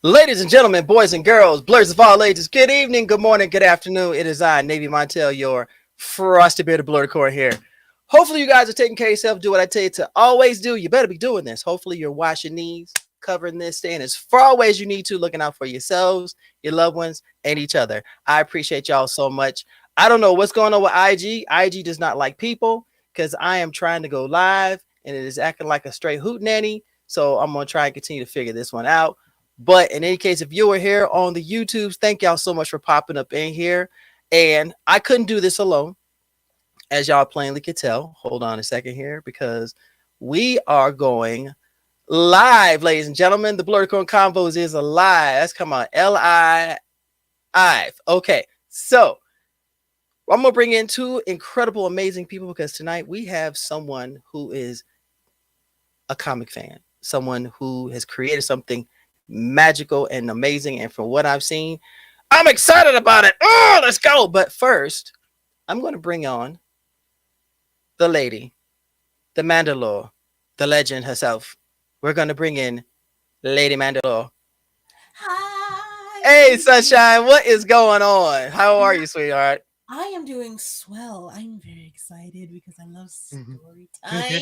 Ladies and gentlemen, boys and girls, blurs of all ages, good evening, good morning, good afternoon. It is I, navymontel, your frosty bearded Blerdicorn here. Hopefully you guys are taking care of yourself. Do what I tell you to always do. You better be doing this. Hopefully you're washing knees, covering this, staying as far away as you need to, looking out for yourselves, your loved ones, and each other. I appreciate y'all so much. I don't know what's going on with IG. IG does not like people because I am trying to go live and it is acting like a straight hootenanny. So I'm going to try and continue to figure this one out. But in any case, if you were here on the YouTubes, thank y'all so much for popping up in here. And I couldn't do this alone, as y'all plainly could tell. Hold on a second here, because we are going live, ladies and gentlemen. The Blerdicorn Convos is alive. That's come on, L-I-I. Okay, so I'm going to bring in two incredible, amazing people because tonight we have someone who is a comic fan, someone who has created something magical and amazing, and from what I've seen, I'm excited about it. Oh, let's go. But first, I'm going to bring on the lady, the Mandalore, the legend herself. We're going to bring in Lady Mandalore. Hi. Hey, Sunshine, what is going on? How are you, sweetheart? I am doing swell. I'm very excited because I love story time.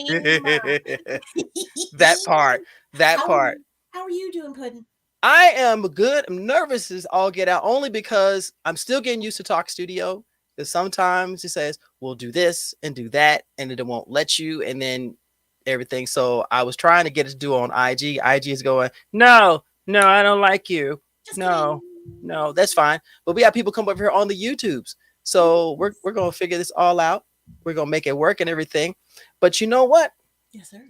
That part. How are you doing, Puddin'? I am good. I'm nervous as all get out, only because I'm still getting used to Talk Studio. Because sometimes it says, we'll do this and do that, and it won't let you, and then everything. So I was trying to get it to do on IG. IG is going, no, I don't like you. Just no, that's fine. But we have people come over here on the YouTubes. So we're going to figure this all out. We're going to make it work and everything. But you know what? Yes, sir.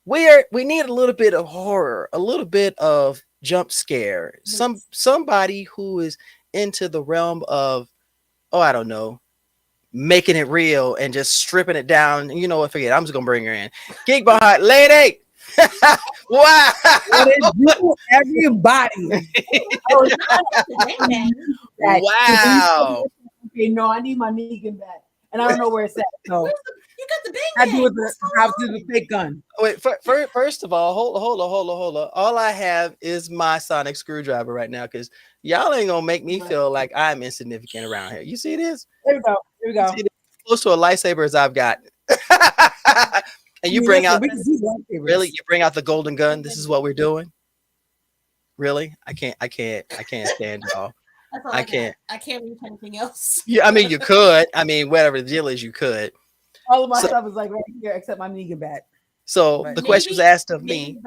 We need a little bit of horror, a little bit of jump scare. Somebody who is into the realm of, I don't know, making it real and just stripping it down. You know what? Forget it. I'm just gonna bring her in. Geek behind lady. Wow. What is you, everybody? Wow. Okay, no, I need my Negan back, and I don't know where it's at. So you got the bang. I do with the fake gun. Wait, first of all, hold on. All I have is my sonic screwdriver right now, because y'all ain't gonna make me feel like I'm insignificant around here. You see this? Here we go. Close to a lightsaber as I've got. And you bring out really? You bring out the golden gun. This is what we're doing. Really? I can't stand y'all. I can't read anything else. Yeah, I mean you could. I mean, whatever the deal is, you could. All of my stuff is like right here, except my Negan bat. So the question was asked of me.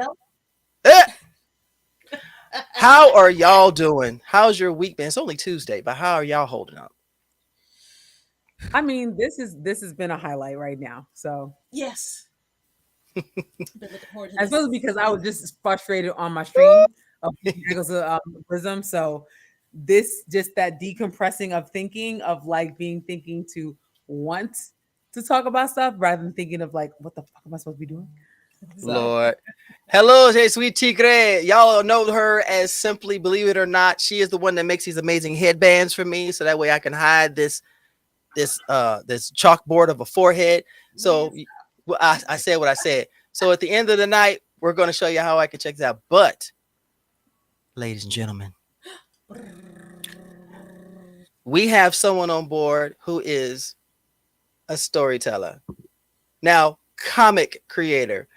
How are y'all doing? How's your week been? It's only Tuesday, but how are y'all holding up? I mean, this has been a highlight right now. So yes. Especially because I was just frustrated on my stream of Prism. So that decompressing of thinking of like thinking to want to talk about stuff rather than thinking of like, what the fuck am I supposed to be doing? So. Lord. Hello, hey, sweet Tigre. Y'all know her as Simply, believe it or not. She is the one that makes these amazing headbands for me. So that way I can hide this chalkboard of a forehead. So I said what I said. So at the end of the night, we're going to show you how I can check this out. But, ladies and gentlemen, we have someone on board who is a storyteller. Now, comic creator,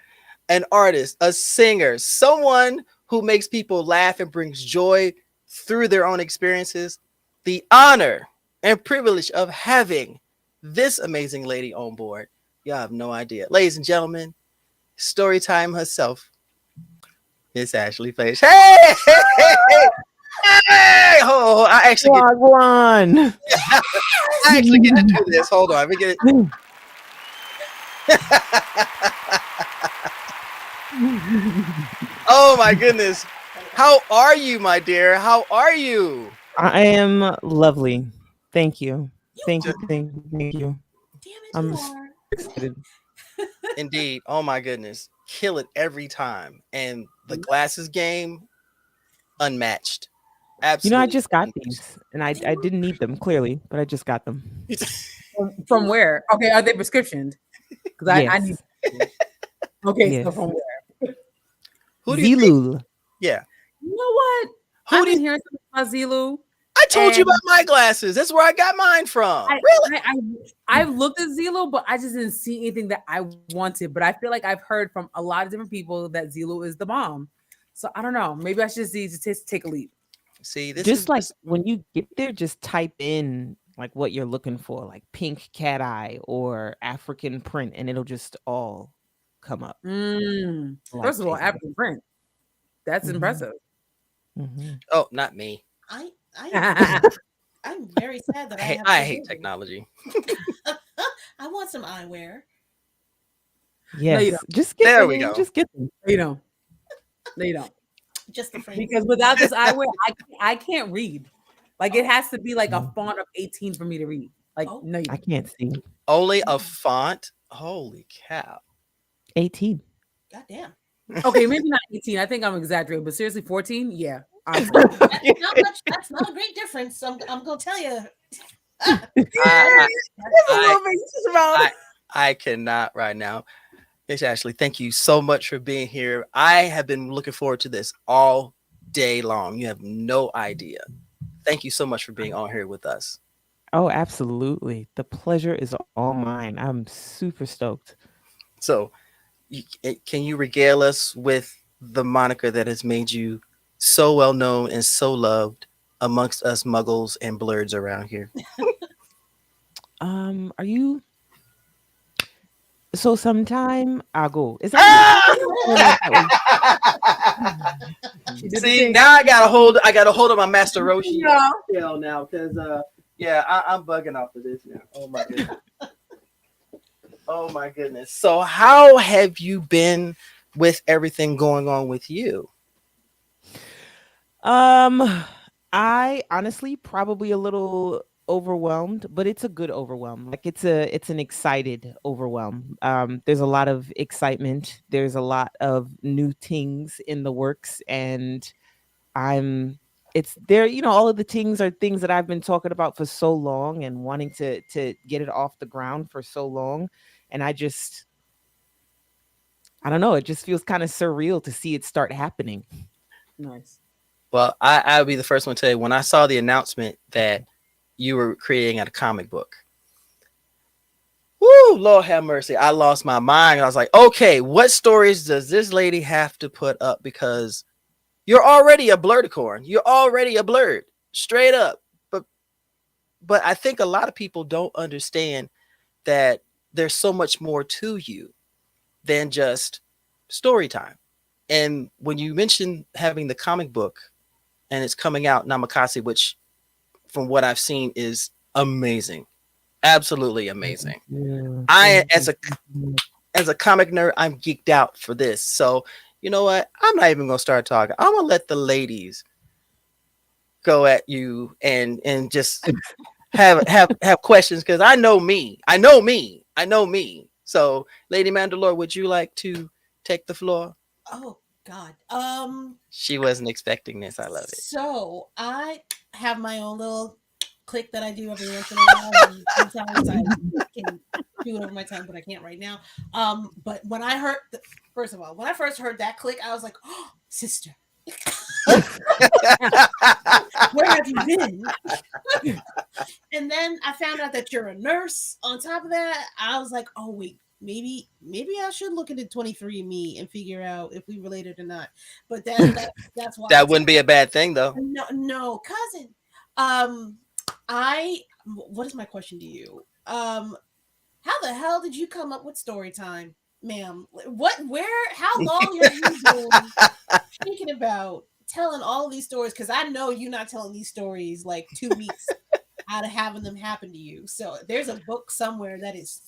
an artist, a singer, someone who makes people laugh and brings joy through their own experiences. The honor and privilege of having this amazing lady on board. Y'all have no idea. Ladies and gentlemen, Storytime herself, Miss Ashley Page. Hey! Hey! Oh, I actually get to do this. Hold on. Let me get it. Oh my goodness. How are you, my dear? How are you? I am lovely. Thank you. Thank you. Damn it, I'm you are. excited. Indeed. Oh my goodness. Kill it every time. And the glasses game, unmatched. Absolutely. I just got these and I didn't need them clearly, but I just got them. From where? Okay, are they prescriptioned? Because I need. Okay, yes. So from where? Who do you think? Zilul. Yeah. You know what? Who I've do been you, hearing something about Zelu. I told you And about my glasses. That's where I got mine from. I, Really? I've looked at Zelo, but I just didn't see anything that I wanted. But I feel like I've heard from a lot of different people that Zelo is the bomb. So I don't know. Maybe I should just need to take a leap. See, this Just is like this, when you get there, just type in like what you're looking for, like pink cat eye or African print, and it'll just all come up. Like First of all, Facebook. African print. That's Mhm. impressive. Mhm. oh, not me. I no, I'm very sad that I have I no hate vision. technology. I want some eyewear. you Yes, don't. just get There them. we go. Just get them. No, you don't. No, you don't. Just the frame. Because without this eyewear, I can't read. Like it has to be like a font of 18 for me to read. Like Oh. no, you I don't. can't see. Only a font. Holy cow. 18. Goddamn. Okay, maybe not 18. I think I'm exaggerating, but seriously, 14? Yeah. Honestly. That's not much. That's not a great difference. I'm gonna tell you. I, It's a I, little bit just about I, I cannot right now. Miss Ashley, thank you so much for being here. I have been looking forward to this all day long. You have no idea. Thank you so much for being on here with us. Oh, absolutely. The pleasure is all mine. I'm super stoked. So, can you regale us with the moniker that has made you so well known and so loved amongst us muggles and blerds around here? Are you so sometime ago? Is that She did the See, thing. now I gotta hold of my Master Roshi Yeah. tail now, because yeah, I'm bugging off of this now. Oh my goodness. Oh my goodness. So how have you been with everything going on with you? I honestly probably a little overwhelmed, but it's a good overwhelm. Like it's an excited overwhelm. There's a lot of excitement. There's a lot of new things in the works, and I'm it's there, all of the things are things that I've been talking about for so long and wanting to get it off the ground for so long. And I don't know, it just feels kind of surreal to see it start happening. Nice. Well, I'll be the first one to tell you when I saw the announcement that you were creating a comic book. Woo, Lord have mercy. I lost my mind. I was like, okay, what stories does this lady have to put up? Because you're already a Blerdicorn. You're already a blerd. Straight up. But I think a lot of people don't understand that there's so much more to you than just story time. And when you mentioned having the comic book and it's coming out Makasi, which from what I've seen is amazing, absolutely amazing. Yeah, I thank you. as a comic nerd, I'm geeked out for this. So you know what? I'm not even gonna start talking. I'm gonna let the ladies go at you and just have questions, because I know me. I know me. I know me. So, Lady Mandalore, would you like to take the floor? Oh God. She wasn't expecting this. I love it. So I have my own little click that I do every once in a while. And sometimes I can do it over my tongue, but I can't right now. But when I heard, first of all, when I first heard that click, I was like, "Oh, sister, where have you been?" And then I found out that you're a nurse. On top of that, I was like, "Oh wait, maybe I should look into 23andMe and figure out if we related or not." But that's why That wouldn't be a bad thing, though. no, cousin. What is my question to you? How the hell did you come up with story time, ma'am? How long have you been thinking about telling all these stories? Because I know you're not telling these stories like 2 weeks out of having them happen to you. So there's a book somewhere that is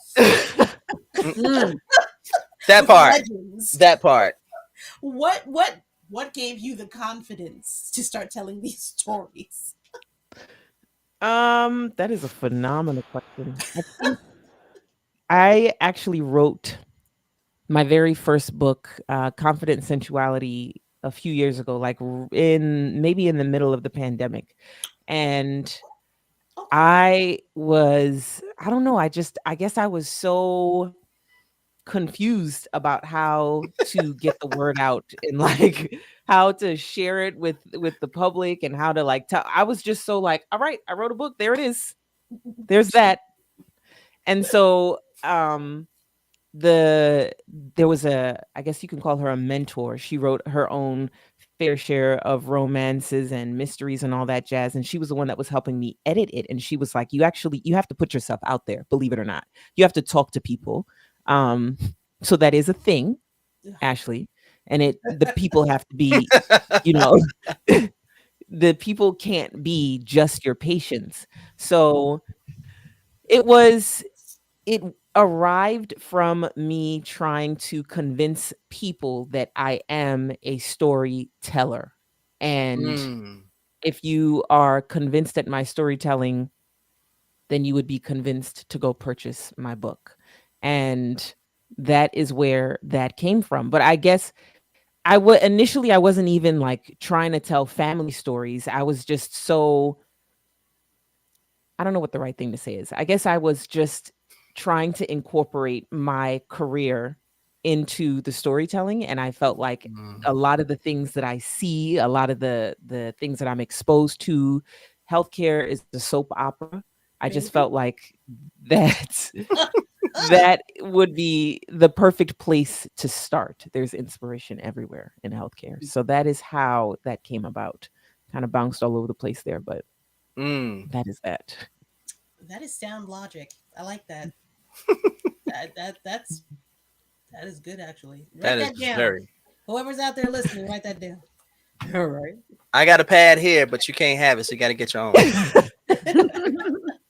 that part. legends. That part. What gave you the confidence to start telling these stories? That is a phenomenal question. I think I actually wrote my very first book, Confident Sensuality, a few years ago, like maybe in the middle of the pandemic. And I don't know, I guess I was so confused about how to get the word out and like how to share it with the public and how to like tell. I was just so like, all right, I wrote a book. There it is. There's that. And so the there was a, I guess you can call her a mentor. She wrote her own fair share of romances and mysteries and all that jazz, and she was the one that was helping me edit it. And she was like, you have to put yourself out there, believe it or not. You have to talk to people. So that is a thing, Ashley. And the people have to be, you know, the people can't be just your patients. So it arrived from me trying to convince people that I am a storyteller. And Mm. if you are convinced at my storytelling, then you would be convinced to go purchase my book. And that is where that came from. But I guess initially I wasn't even like trying to tell family stories. I was just so, I don't know what the right thing to say is. I guess I was just trying to incorporate my career into the storytelling, and I felt like a lot of the things that I see, a lot of the things that I'm exposed to, healthcare is the soap opera. I just felt like that that would be the perfect place to start. There's inspiration everywhere in healthcare. So that is how that came about. Kind of bounced all over the place there, but that is that. That is sound logic. I like that. That's that is good actually. Write That is that down. very. Whoever's out there listening, write that down. All right. I got a pad here, but you can't have it, so you got to get your own.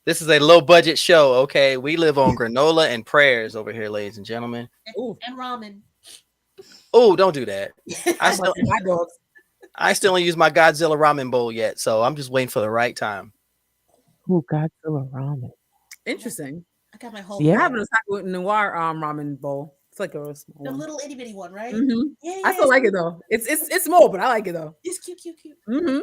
This is a low budget show, okay? We live on granola and prayers over here, ladies and gentlemen. And ramen. Oh, don't do that. I I'm still, like, my dogs. I still don't use my Godzilla ramen bowl yet, so I'm just waiting for the right time. Ooh, Godzilla ramen. Interesting. I got my whole I Yeah. have an Osaka noir ramen bowl. It's like a small the one. little itty bitty one, right? Mhm. Yeah, I still like it though. It's small, but I like it though. It's cute, cute, cute. Hmm.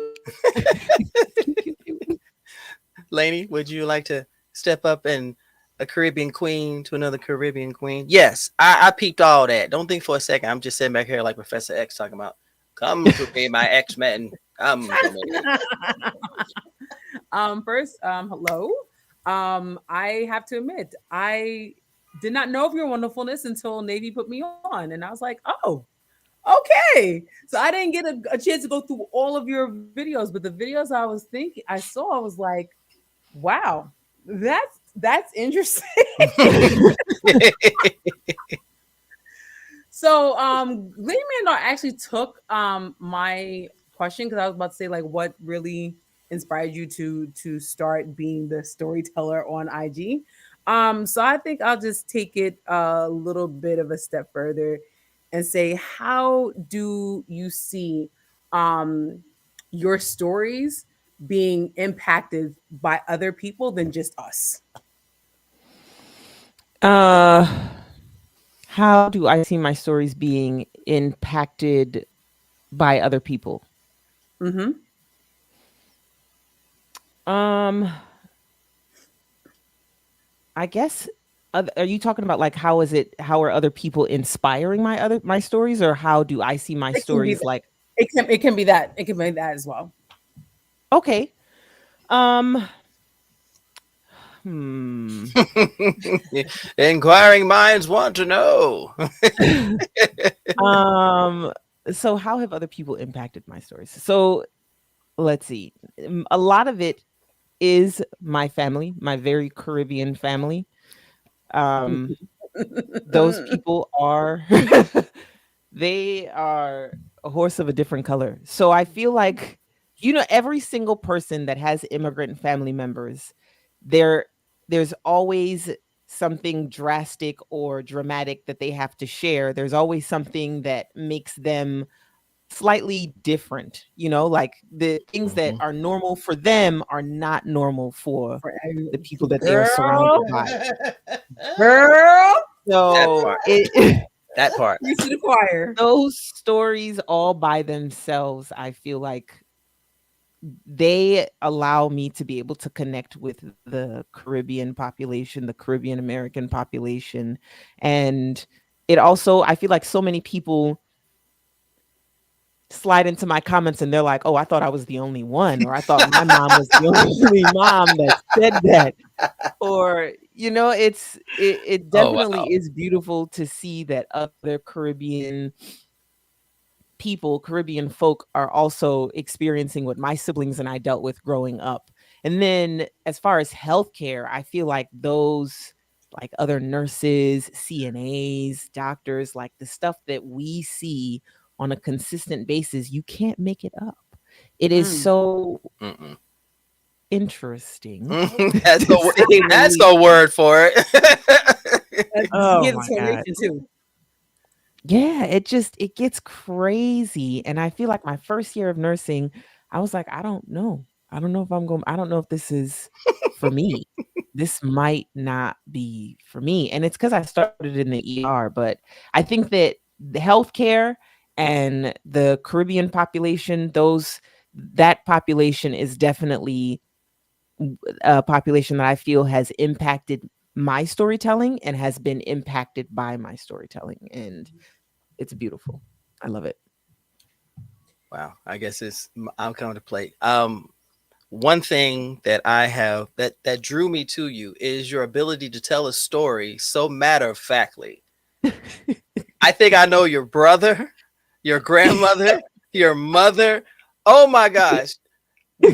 Lainey, would you like to step up and a Caribbean queen to another Caribbean queen? Yes, I peeped all that. Don't think for a second. I'm just sitting back here like Professor X talking about, come to me, my X-Men. Come to me. First, hello. I have to admit, I did not know of your wonderfulness until Navy put me on, and I was like, oh, okay. So I didn't get a chance to go through all of your videos, but the videos I saw, I was like, wow, that's interesting. So Lady Mandar actually took my question, because I was about to say like what really inspired you to start being the storyteller on IG. So I think I'll just take it a little bit of a step further and say, how do you see your stories being impacted by other people than just us? How do I see my stories being impacted by other people? Mm-hmm. I guess are you talking about like how are other people inspiring my stories, or how do I see my It can be stories that. like It can be that. It can be that as well. okay. Inquiring minds want to know. So how have other people impacted my stories? So let's see. A lot of it is my family, my very Caribbean family. Those people are they are a horse of a different color. So I feel like, every single person that has immigrant family members, there's always something drastic or dramatic that they have to share. There's always something that makes them slightly different, like the things that are normal for them are not normal for the people that they are surrounded by. Girl, So That part. you to the choir. those stories all by themselves, I feel like they allow me to be able to connect with the Caribbean population, the Caribbean American population, and it also, I feel like so many people slide into my comments and they're like, oh, I thought I was the only one, or I thought my mom was the only mom that said that. Or, it Oh definitely wow. is beautiful to see that other Caribbean people, Caribbean folk, are also experiencing what my siblings and I dealt with growing up. And then as far as healthcare, I feel like those, like other nurses, CNAs, doctors, like the stuff that we see on a consistent basis, you can't make it up. It is so Mm-mm. interesting. That's to say the that's least. the word for it. Oh He gets my a God. donation too. Yeah, it gets crazy. And I feel like my first year of nursing, I was like, I don't know. I don't know if I'm going, I don't know if this is for me. This might not be for me. And it's because I started in the ER, but I think that the healthcare and the Caribbean population, that population is definitely a population that I feel has impacted my storytelling and has been impacted by my storytelling. And it's beautiful. I love it. Wow, I guess I'm coming to play. One thing that I have that drew me to you is your ability to tell a story so matter of factly. I think I know your brother, your grandmother, your mother. Oh my gosh.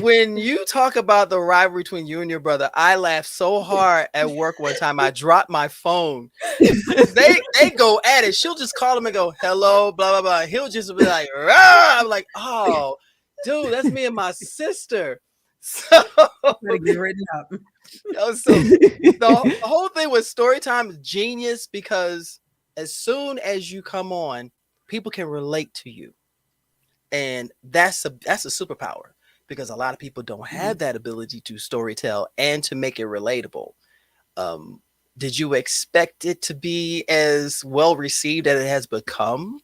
When you talk about the rivalry between you and your brother, I laughed so hard at work one time. I dropped my phone because they go at it. She'll just call him and go, hello, blah, blah, blah. He'll just be like, rah! I'm like, oh, dude, that's me and my sister. So, Gotta get written up. so the whole thing with story time is genius because as soon as you come on, people can relate to you. And that's a superpower because a lot of people don't have that ability to storytell and to make it relatable. Um, did you expect it to be as well received as it has become?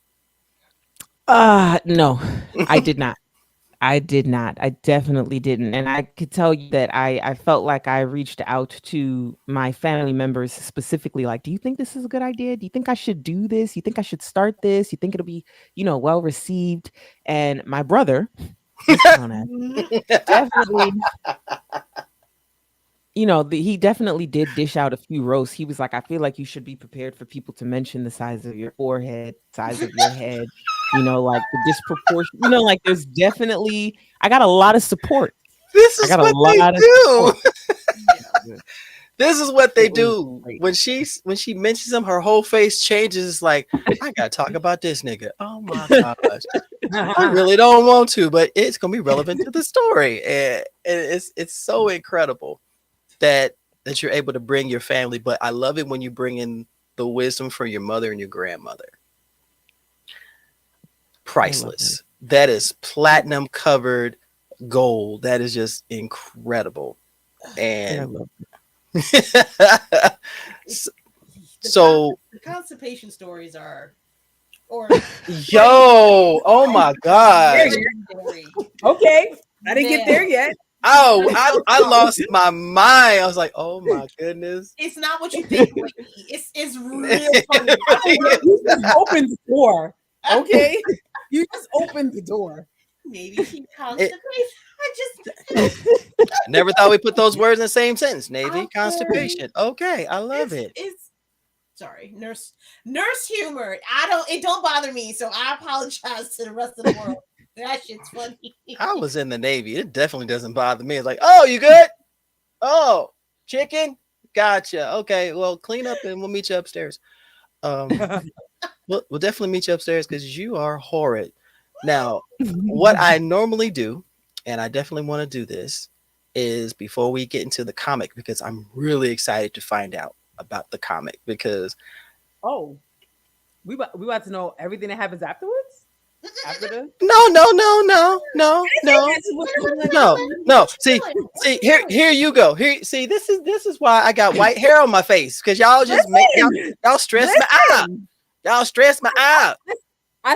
No, I did not. I did not. I definitely didn't. And I could tell you that I felt like I reached out to my family members specifically, like, do you think this is a good idea? Do you think I should do this? You think I should start this? You think it'll be, well received? And my brother, this clown ass, definitely, he definitely did dish out a few roasts. He was like, I feel like you should be prepared for people to mention the size of your forehead, size of your head, like the disproportion, like there's definitely, I got a lot of support. This I is got a what they lot of do. support. Yeah, This is what they it was do. great. When she mentions him, her whole face changes. It's like, I gotta talk about this nigga. Oh my gosh. I really don't want to, but it's gonna be relevant to the story. And it's so incredible that you're able to bring your family. But I love it when you bring in the wisdom from your mother and your grandmother. Priceless. That is platinum covered gold. That is just incredible. And so the constipation stories are, or yo, oh my god. Okay, I didn't get there yet. Oh, I lost my mind. I was like, oh my goodness. It's not what you think. It's real funny. You just opened the door. Okay, you just opened the door. Maybe she constipated. I never thought we put those words in the same sentence. Navy constipation. Okay, I love it. It's sorry, nurse humor. It don't bother me, so I apologize to the rest of the world. That shit's funny. I was in the Navy. It definitely doesn't bother me. It's like, oh, you good? Oh, chicken? Gotcha. Okay, well, clean up and we'll meet you upstairs. We'll definitely meet you upstairs because you are horrid. Now, what I normally do, and I definitely want to do this, is before we get into the comic, because I'm really excited to find out about the comic because we about to know everything that happens afterwards. After the no. See, here you go. See, this is why I got white hair on my face because y'all just y'all stress me out. Y'all stress me out. I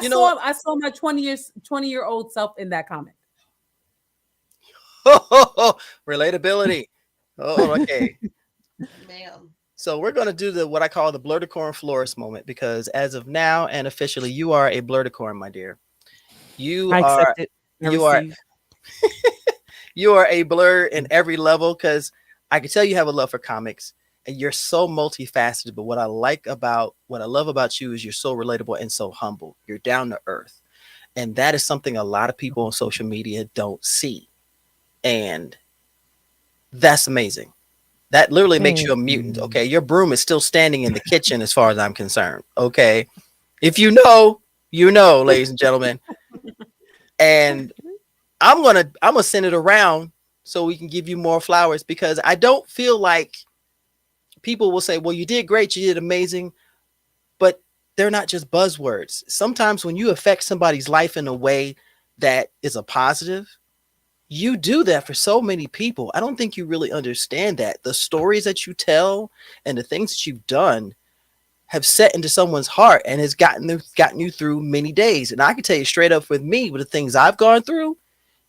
saw my 20-year-old self in that comic. Relatability. Oh, okay. Ma'am. So we're gonna do the what I call the Blerdicorn florist moment because as of now and officially, you are a Blerdicorn, my dear. You I are accept it. I you are receive. you are a blur in every level because I can tell you have a love for comics and you're so multifaceted. But what I love about you is you're so relatable and so humble. You're down to earth. And that is something a lot of people on social media don't see. And that's amazing. That literally makes you Thank a mutant. you. Okay. Your broom is still standing in the kitchen as far as I'm concerned. Okay. If you know, you know, ladies and gentlemen. And I'm gonna send it around so we can give you more flowers because I don't feel like people will say, well, you did great, you did amazing, but they're not just buzzwords. Sometimes when you affect somebody's life in a way that is a positive, you do that for so many people. I don't think you really understand that. The stories that you tell and the things that you've done have set into someone's heart and has gotten you through many days. And I can tell you straight up with me, with the things I've gone through,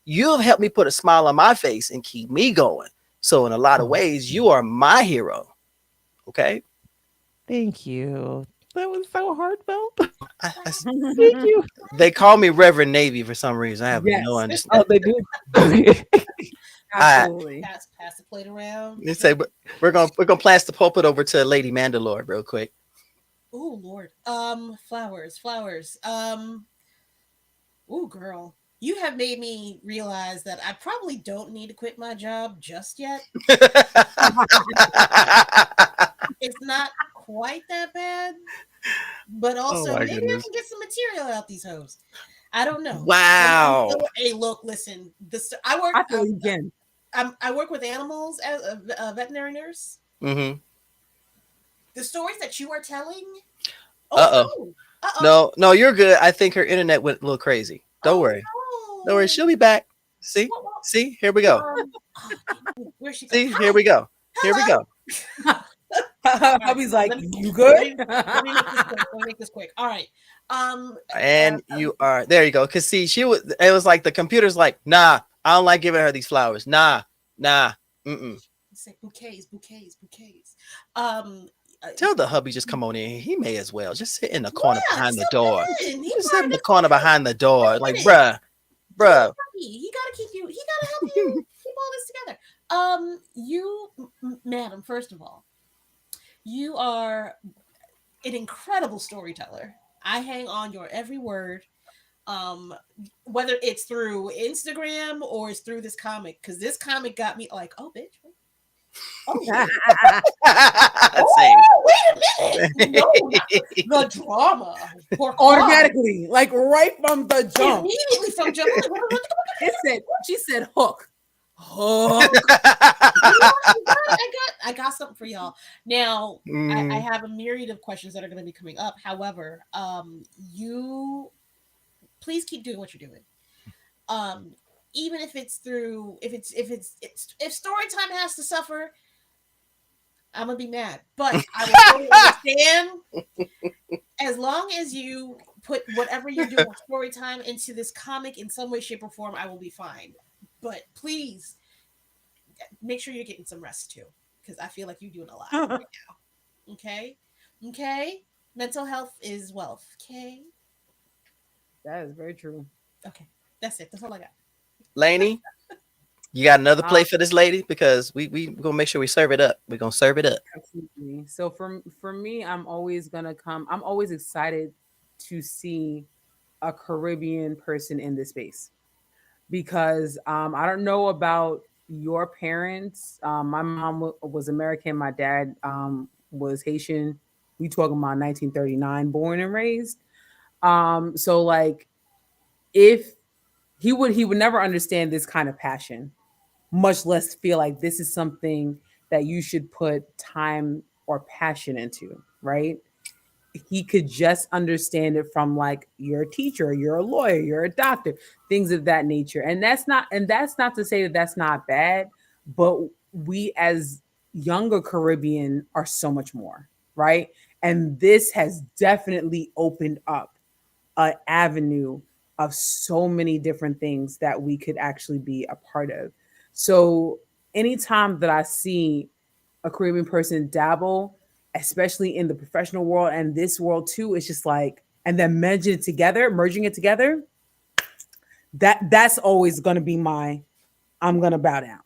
you have helped me put a smile on my face and keep me going. So in a lot of Oh, ways, you are my hero. Okay. thank you. That was so heartfelt. I, Thank you. they call me Reverend Navy for some reason. I have no Yes. understanding. Oh, they did. I Absolutely. Pass the plate around. they say, but we're gonna pass the pulpit over to Lady Mandalore real quick. Oh Lord. Flowers. Oh girl. You have made me realize that I probably don't need to quit my job just yet. It's not quite that bad, but Oh also my maybe I goodness! can get some material out these hoes. I don't know. Wow. Hey, look, listen. This I work. I feel you again. I work with animals as a veterinary nurse. Mm-hmm. The stories that you are telling. Uh Oh oh. no. Uh oh. No, no, you're good. I think her internet went a little crazy. Don't Oh worry. Don't worry. no. She'll be back. See? What, what? See? Here we go. Oh, where'd she go? See? Here Hi. we go. Here we Hello. go. All right. Hubby's like, Let me, you good? let me make this quick. Let me make this quick. All right. And you are there. You go. Cause see, she was. It was like the computer's like, nah, I don't like giving her these flowers. Nah, nah. Mm-mm. Say bouquets. Um, uh, Tell the hubby just come on in. He may as well just sit in the corner yeah, behind the just door. sit in. He Just sit part in of the the corner team. behind the door. Like, Get it. bruh. He gotta keep you. He gotta help you keep all this together. Madam, first of all, you are an incredible storyteller. I hang on your every word. Um, whether it's through Instagram or it's through this comic, because this comic got me like, oh, bitch. Oh, Same. wait a minute. No, not the drama. Automatically, like right from the jump. Immediately from jump. She said hook. Hook. I got something for y'all. Now, I Mm, have a myriad of questions that are going to be coming up. However, you please keep doing what you're doing. Um, even if it's through, if story time has to suffer, I'm gonna be mad. But I will totally understand as long as you put whatever you're doing with story time into this comic in some way, shape, or form. I will be fine. But please make sure you're getting some rest too, because I feel like you're doing a lot right now. Okay, okay. Mental health is wealth. Okay, That is very true. okay. That's it. That's all I got. Laney, you got another Um, plate for this lady because we gonna make sure we serve it up. We're gonna serve it up. Absolutely. So for me, I'm always gonna come. I'm always excited to see a Caribbean person in this space because I don't know about your parents. My mom was American. My dad was Haitian. We talking about 1939, born and raised. So like if he would never understand this kind of passion, much less feel like this is something that you should put time or passion into, right? He could just understand it from like you're a teacher, you're a lawyer, you're a doctor, things of that nature. And that's not to say that that's not bad, but we as younger Caribbean are so much more, right? And this has definitely opened up an avenue of so many different things that we could actually be a part of. So anytime that I see a Caribbean person dabble, especially in the professional world and this world too, it's just like, and then merging it together, that's always going to be I'm going to bow down,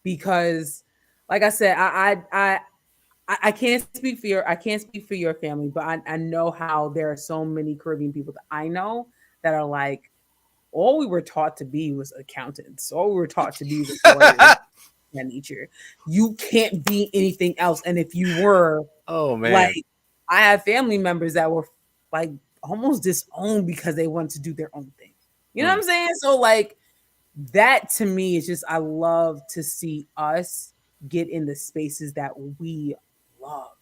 because like I said, I can't speak for your family, but I know how there are so many Caribbean people that I know that are like, all we were taught to be was accountants. All we were taught to be was lawyers. That nature. You can't be anything else. And if you were, Oh man, like, I have family members that were like almost disowned because they wanted to do their own thing. You know what I'm saying? So like, that to me is just, I love to see us get in the spaces that we love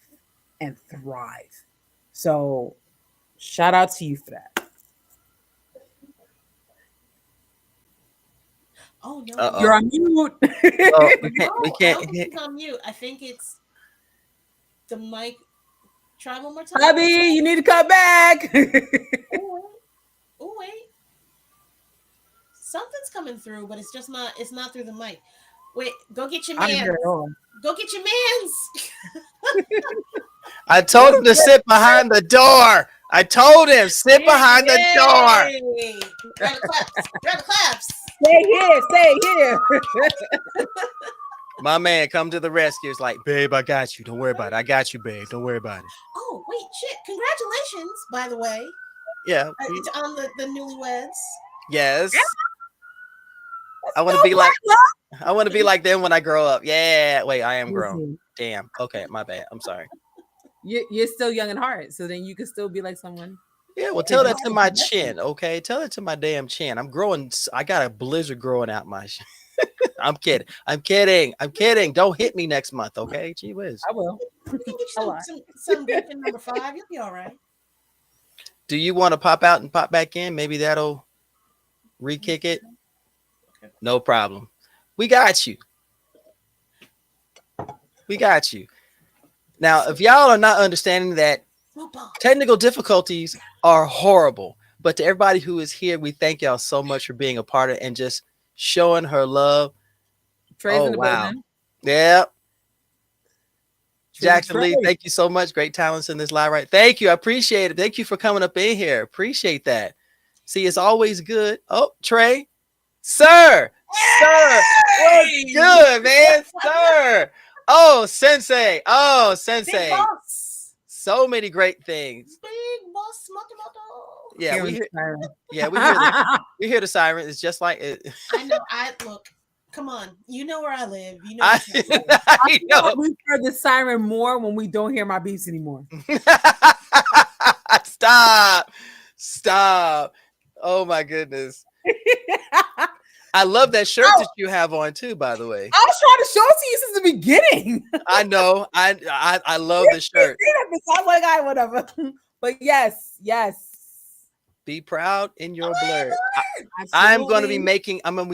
and thrive. So shout out to you for that. Oh no, Uh-oh. You're on mute. Oh, we no, can't. I don't think it's on mute. I think it's the mic. Try one more time. Bobby, you need to come back. Oh wait. Something's coming through, but it's just not. It's not through the mic. Wait, go get your I didn't man. hear it all. Go get your man's. I told him to sit behind the door. I told him sit behind the door. Round of claps. Round of claps. Stay here. My man come to the rescue. It's like, babe, I got you. Don't worry about it. I got you, babe. Don't worry about it. Oh wait, shit! Congratulations, by the way, Yeah. on the newlyweds. Yes. I want to be like. I want to be like them when I grow up. Yeah. Wait, I am grown. Damn. Okay, my bad. I'm sorry. You're still young at heart, so then you can still be like someone. Yeah, well, tell that to my chin, okay? Tell it to my damn chin. I'm growing. I got a blizzard growing out my. I'm kidding. I'm kidding. I'm kidding. Don't hit me next month, okay? Gee whiz. I will. You can get some Griffin number 5. You'll be all right. Do you want to pop out and pop back in? Maybe that'll re-kick it. No problem. We got you. We got you. Now, if y'all are not understanding that technical difficulties are horrible, but to everybody who is here, we thank y'all so much for being a part of it and just showing her love. Trey's in the building. Yeah. Jackson Lee, thank you so much. Great talents in this live, right? Thank you. I appreciate it. Thank you for coming up in here. Appreciate that. See, it's always good. Oh, Trey. Sir. Sir. What's good, man? Sir. Oh, Sensei. Oh, Sensei. Big boss. So many great things. Big boss. Moto. Yeah, we hear the siren. It's just like it. I know. Look. Come on. You know where I live. You know. I know. We hear the siren more when we don't hear my beats anymore. Stop. Oh my goodness. I love that shirt that you have on too, by the way. I was trying to show it to you since the beginning. I know. I love the shirt. I'm like, whatever. But yes. Be proud in your blerd. I'm going to be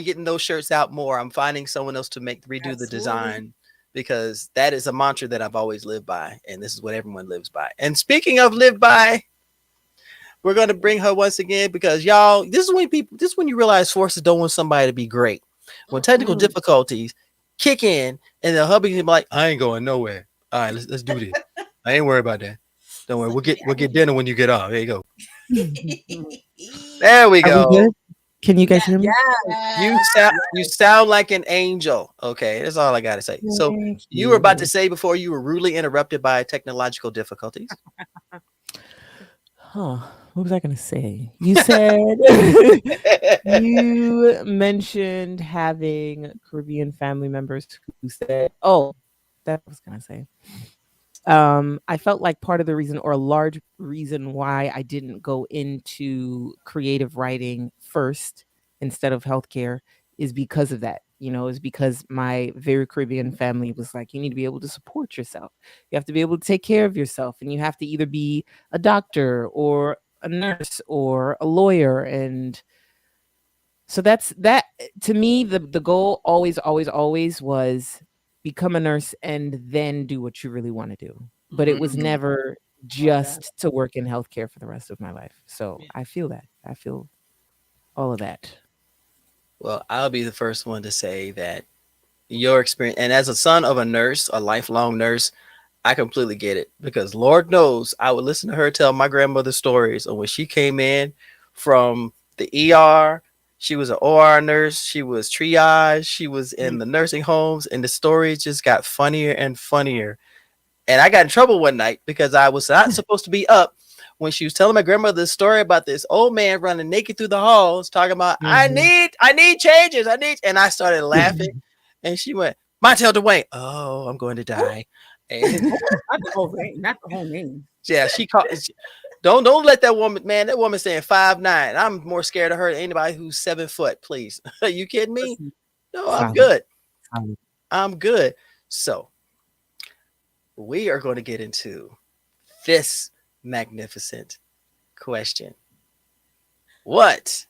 getting those shirts out more. I'm finding someone else to redo the design, because that is a mantra that I've always lived by. And this is what everyone lives by. And speaking of live by, we're going to bring her once again, because y'all, this is when you realize forces don't want somebody to be great. When technical difficulties kick in and the hubby can be like, I ain't going nowhere. All right, let's do this. I ain't worried about that. Don't worry. We'll get dinner when you get off. There you go. There we go. Can you guys hear me? You sound like an angel. Okay, that's all I gotta say. So you were about to say before you were rudely interrupted by technological difficulties. What was I gonna say? You said you mentioned having Caribbean family members who said, "Oh, that was gonna say." I felt like part of the reason, or a large reason, why I didn't go into creative writing first instead of healthcare is because of that. Is because my very Caribbean family was like, you need to be able to support yourself. You have to be able to take care of yourself, and you have to either be a doctor or a nurse or a lawyer. And so that's that. To me, the goal always was become a nurse and then do what you really want to do. But it was never just to work in healthcare for the rest of my life. So I feel that. I feel all of that. Well, I'll be the first one to say that your experience, and as a son of a nurse, a lifelong nurse, I completely get it because Lord knows I would listen to her tell my grandmother stories of when she came in from the ER. She was an OR nurse. She was triage. She was in the nursing homes, and the stories just got funnier and funnier. And I got in trouble one night because I was not supposed to be up when she was telling my grandmother the story about this old man running naked through the halls, talking about I need changes, and I started laughing, and she went, Montel Dwayne, oh, I'm going to die. And Not the whole thing, not the whole name. yeah, she called. Don't let that woman, man. That woman saying 5'9". I'm more scared of her than anybody who's 7 foot. Please, are you kidding me? Listen, No, I'm Solid. good. Solid. I'm good. So we are going to get into this magnificent question. What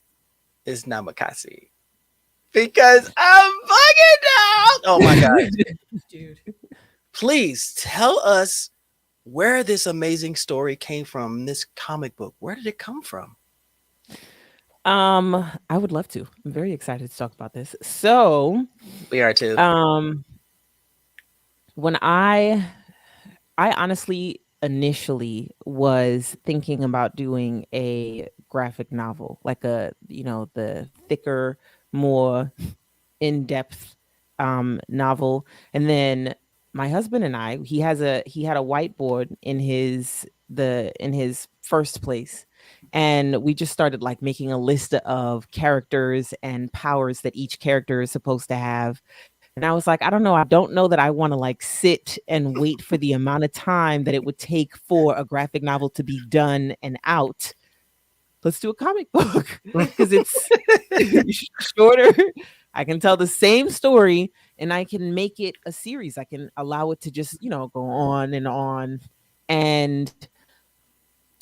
is Namakasi? Because I'm fucking out. Oh my God. Dude. Please tell us where this amazing story came from, this comic book. Where did it come from? I would love to. I'm very excited to talk about this. So, We are too. when I honestly initially was thinking about doing a graphic novel, like the thicker, more in-depth novel. And then my husband and I, he had a whiteboard in his first place. And we just started like making a list of characters and powers that each character is supposed to have. And I was like, I don't know. I don't know that I want to like sit and wait for the amount of time that it would take for a graphic novel to be done and out. Let's do a comic book because it's shorter. I can tell the same story and I can make it a series. I can allow it to just, go on and on. And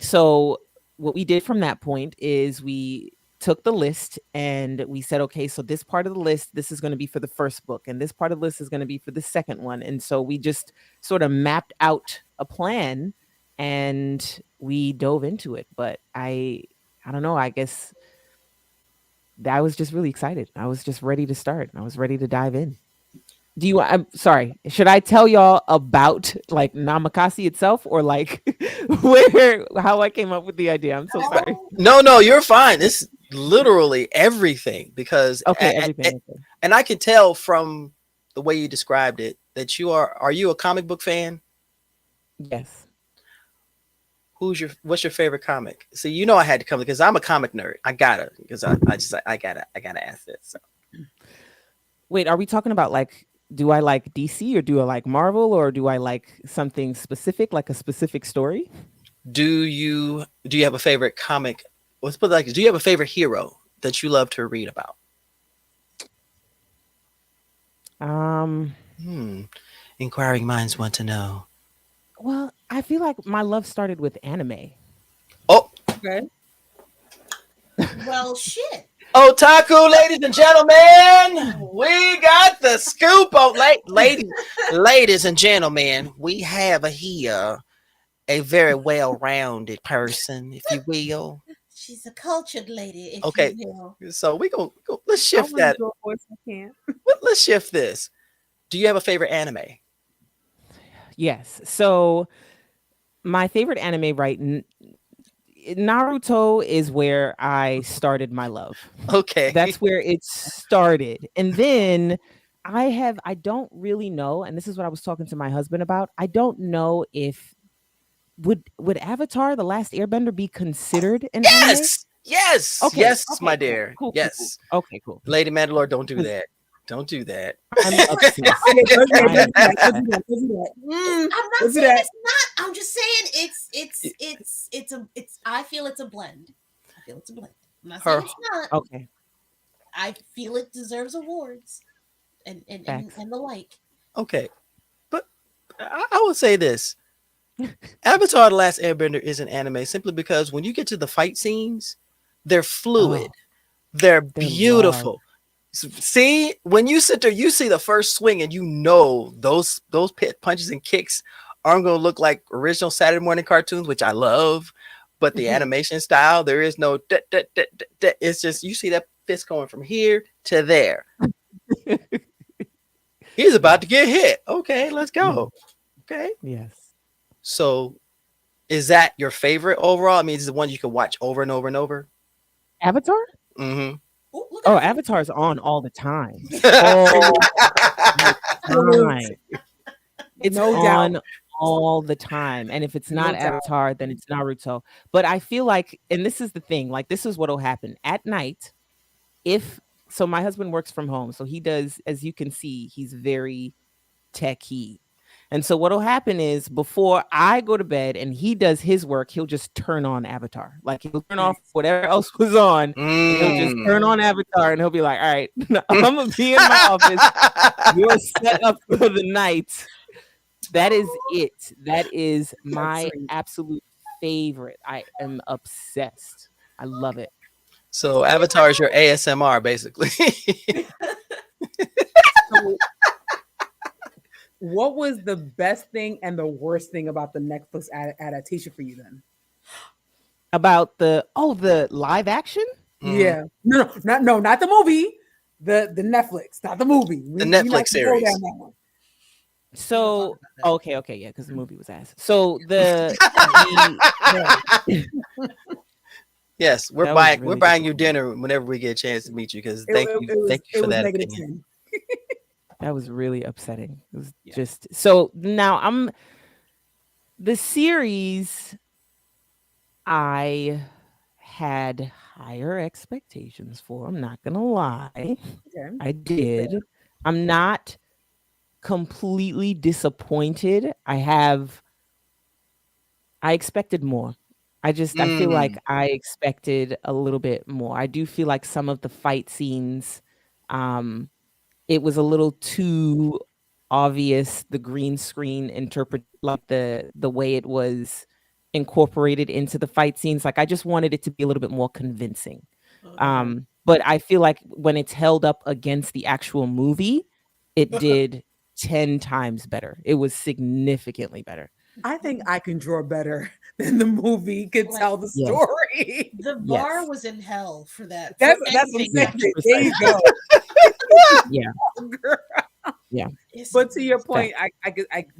so what we did from that point is we took the list and we said, okay, so this part of the list, this is going to be for the first book, and this part of the list is going to be for the second one. And so we just sort of mapped out a plan and we dove into it. But I don't know, I guess I was just really excited. I was just ready to start. I was ready to dive in. I'm sorry. Should I tell y'all about like Namakasi itself or like how I came up with the idea? I'm so sorry. No, you're fine. It's literally everything because Okay, everything. and I can tell from the way you described it that are you a comic book fan? Yes. What's your favorite comic? See, I had to come because I'm a comic nerd. I gotta because I gotta ask this. So. Wait, are we talking about like, do I like DC or do I like Marvel or do I like something specific, like a specific story? Do you have a favorite comic? Let's put it like this. Do you have a favorite hero that you love to read about? Inquiring minds want to know. Well, I feel like my love started with anime. Oh, okay. Well, shit. Otaku, ladies and gentlemen, we got the scoop. Oh, ladies and gentlemen, we have here a very well-rounded person, if you will. She's a cultured lady, if Okay, you will. so we go. Let's shift that. Let's shift this. Do you have a favorite anime? Yes. So my favorite anime, right? Naruto is where I started my love. Okay. That's where it started. And then I don't really know, and this is what I was talking to my husband about. I don't know if would Avatar: The Last Airbender be considered an anime? Yes. Okay. Yes, Okay, my cool, dear. cool, Yes. Cool. Okay, cool. Lady Mandalore, don't do that. Don't do that. I'm obsessed. I'm not saying it's not. I'm just saying it's I feel it's a blend. I'm not saying it's not. Okay. I feel it deserves awards and the like. Okay. But I would say this. Avatar: The Last Airbender is an anime simply because when you get to the fight scenes, they're fluid. They're beautiful. Love. See, when you sit there, you see the first swing, and those pit punches and kicks aren't going to look like original Saturday morning cartoons, which I love. But the animation style, there is no. It's just you see that fist going from here to there. He's about to get hit. Okay, let's go. Okay. Yes. So is that your favorite overall? I mean, is it the one you can watch over and over and over? Avatar? Mm-hmm. Oh, look Oh, out for Avatar's on all the time. Absolutely. All the Absolute. time. It's No doubt. on all the time. And if it's No not doubt. Avatar, then it's Naruto. But I feel like, and this is the thing, like this is what'll happen at night. If so, my husband works from home. So he does, as you can see, he's very techie. And so what'll happen is before I go to bed and he does his work, he'll just turn on Avatar. Like he'll turn off Nice. whatever else was on and he'll just turn on Avatar and he'll be like, all right, I'm gonna be in my office. You're set up for the night. That is it. That is my sweet. absolute favorite. I am obsessed. I love it. So Avatar is your ASMR, basically. So, what was the best thing and the worst thing about the Netflix adaptation for you then? About the live action? Mhm. Yeah. Not the movie. The Netflix, not the movie. The We're not Netflix gonna go series. down that one. So okay, yeah, because the movie was ass. So Yes, we're that was buying we're really buying you disappointing. dinner whenever we get a chance to meet you. Because It, thank it, you, it was thank you it for was that negative opinion. 10. That was really upsetting. It was Yeah. just so now the series I had higher expectations for. I'm not gonna lie. Okay. I did. I'm not completely disappointed. I expected more. I feel like Mm. I expected a little bit more. I do feel like some of the fight scenes, um, it was a little too obvious, the green screen interpret like the way it was incorporated into the fight scenes. Like I just wanted it to be a little bit more convincing. Okay. But I feel like when it's held up against the actual movie, it did 10 times better. It was significantly better. I think I can draw better than the movie could Like, tell the Yes. story. the bar Yes. was in hell for that. For That's what I'm anything Yeah, saying. that There you go. yeah, Girl. yeah. is But to your Fact. point,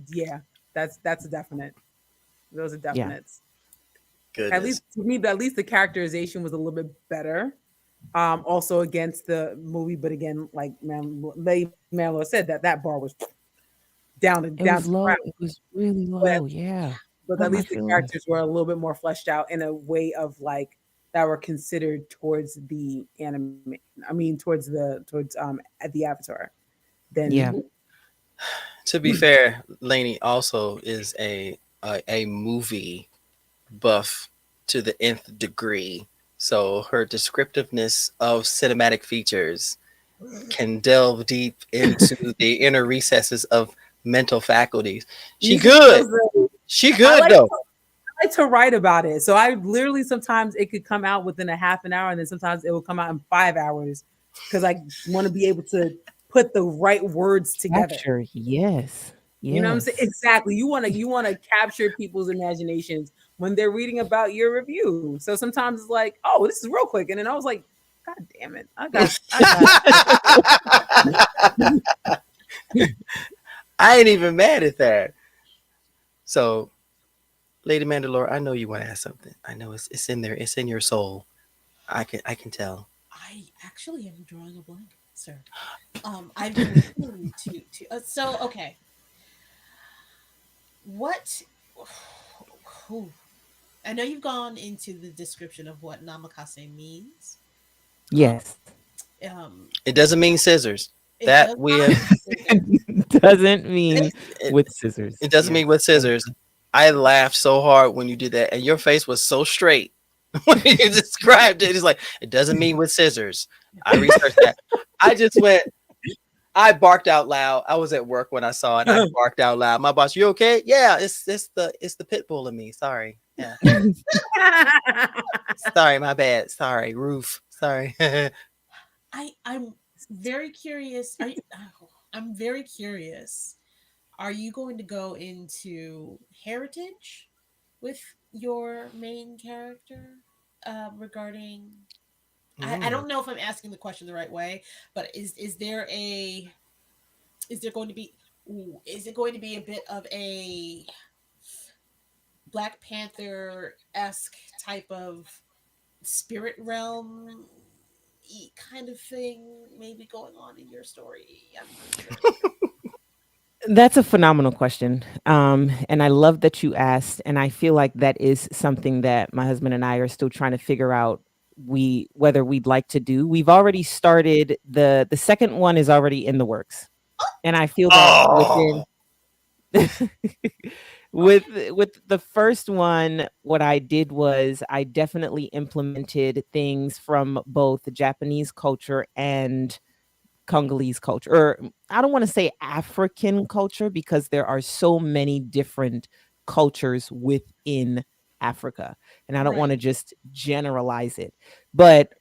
yeah, that's a definite. Those are Yeah. definites. At Goodness. least to me, at least the characterization was a little bit better. Also against the movie, but again, like Manlo said, that bar was It down was to the low. ground. It was really But low. Yeah. but Hurt at my least the feelings. characters were a little bit more fleshed out in a way of like that were considered towards the anime. I mean, towards at the Avatar. Yeah. Then To be fair, Lainey also is a movie buff to the nth degree. So her descriptiveness of cinematic features can delve deep into the inner recesses of mental faculties. She you see, good. She I good like though. I like to write about it. So I literally sometimes it could come out within a half an hour, and then sometimes it will come out in 5 hours because I want to be able to put the right words together. Capture. Yes. You know what I'm saying? Yes. Exactly. You wanna capture people's imaginations when they're reading about your review. So sometimes it's like, oh, this is real quick, and then I was like, God damn it, I got I ain't even mad at that. So, Lady Mandalore, I know you want to ask something. I know it's in there. It's in your soul. I can tell. I actually am drawing a blank, sir. I've been listening to so okay. What whew. I know you've gone into the description of what namakase means. Um, Yes. um It doesn't mean scissors. it That does we not have. mean scissors. Doesn't mean It, with scissors. it doesn't Yes. mean with scissors. I laughed so hard when you did that, and your face was so straight when you described it. It's like it doesn't mean with scissors. I researched that. I just went. I barked out loud. I was at work when I saw it. I barked out loud. My boss, you okay? Yeah, it's the pit bull in me. Sorry. Yeah. Sorry, my bad. Sorry, roof. Sorry. I'm very curious. I'm very curious. Are you going to go into heritage with your main character regarding? I Mm. don't know if I'm asking the question the right way, but is there going to be is it going to be a bit of a Black Panther esque type of spirit realm kind of thing maybe going on in your story? I'm unsure. That's a phenomenal question. And I love that you asked. And I feel like that is something that my husband and I are still trying to figure out whether we'd like to do. We've already started the second one is already in the works. And I feel that Oh, within with the first one, what I did was I definitely implemented things from both the Japanese culture and Congolese culture, or I don't want to say African culture because there are so many different cultures within Africa. And I don't want Right. to just generalize it. But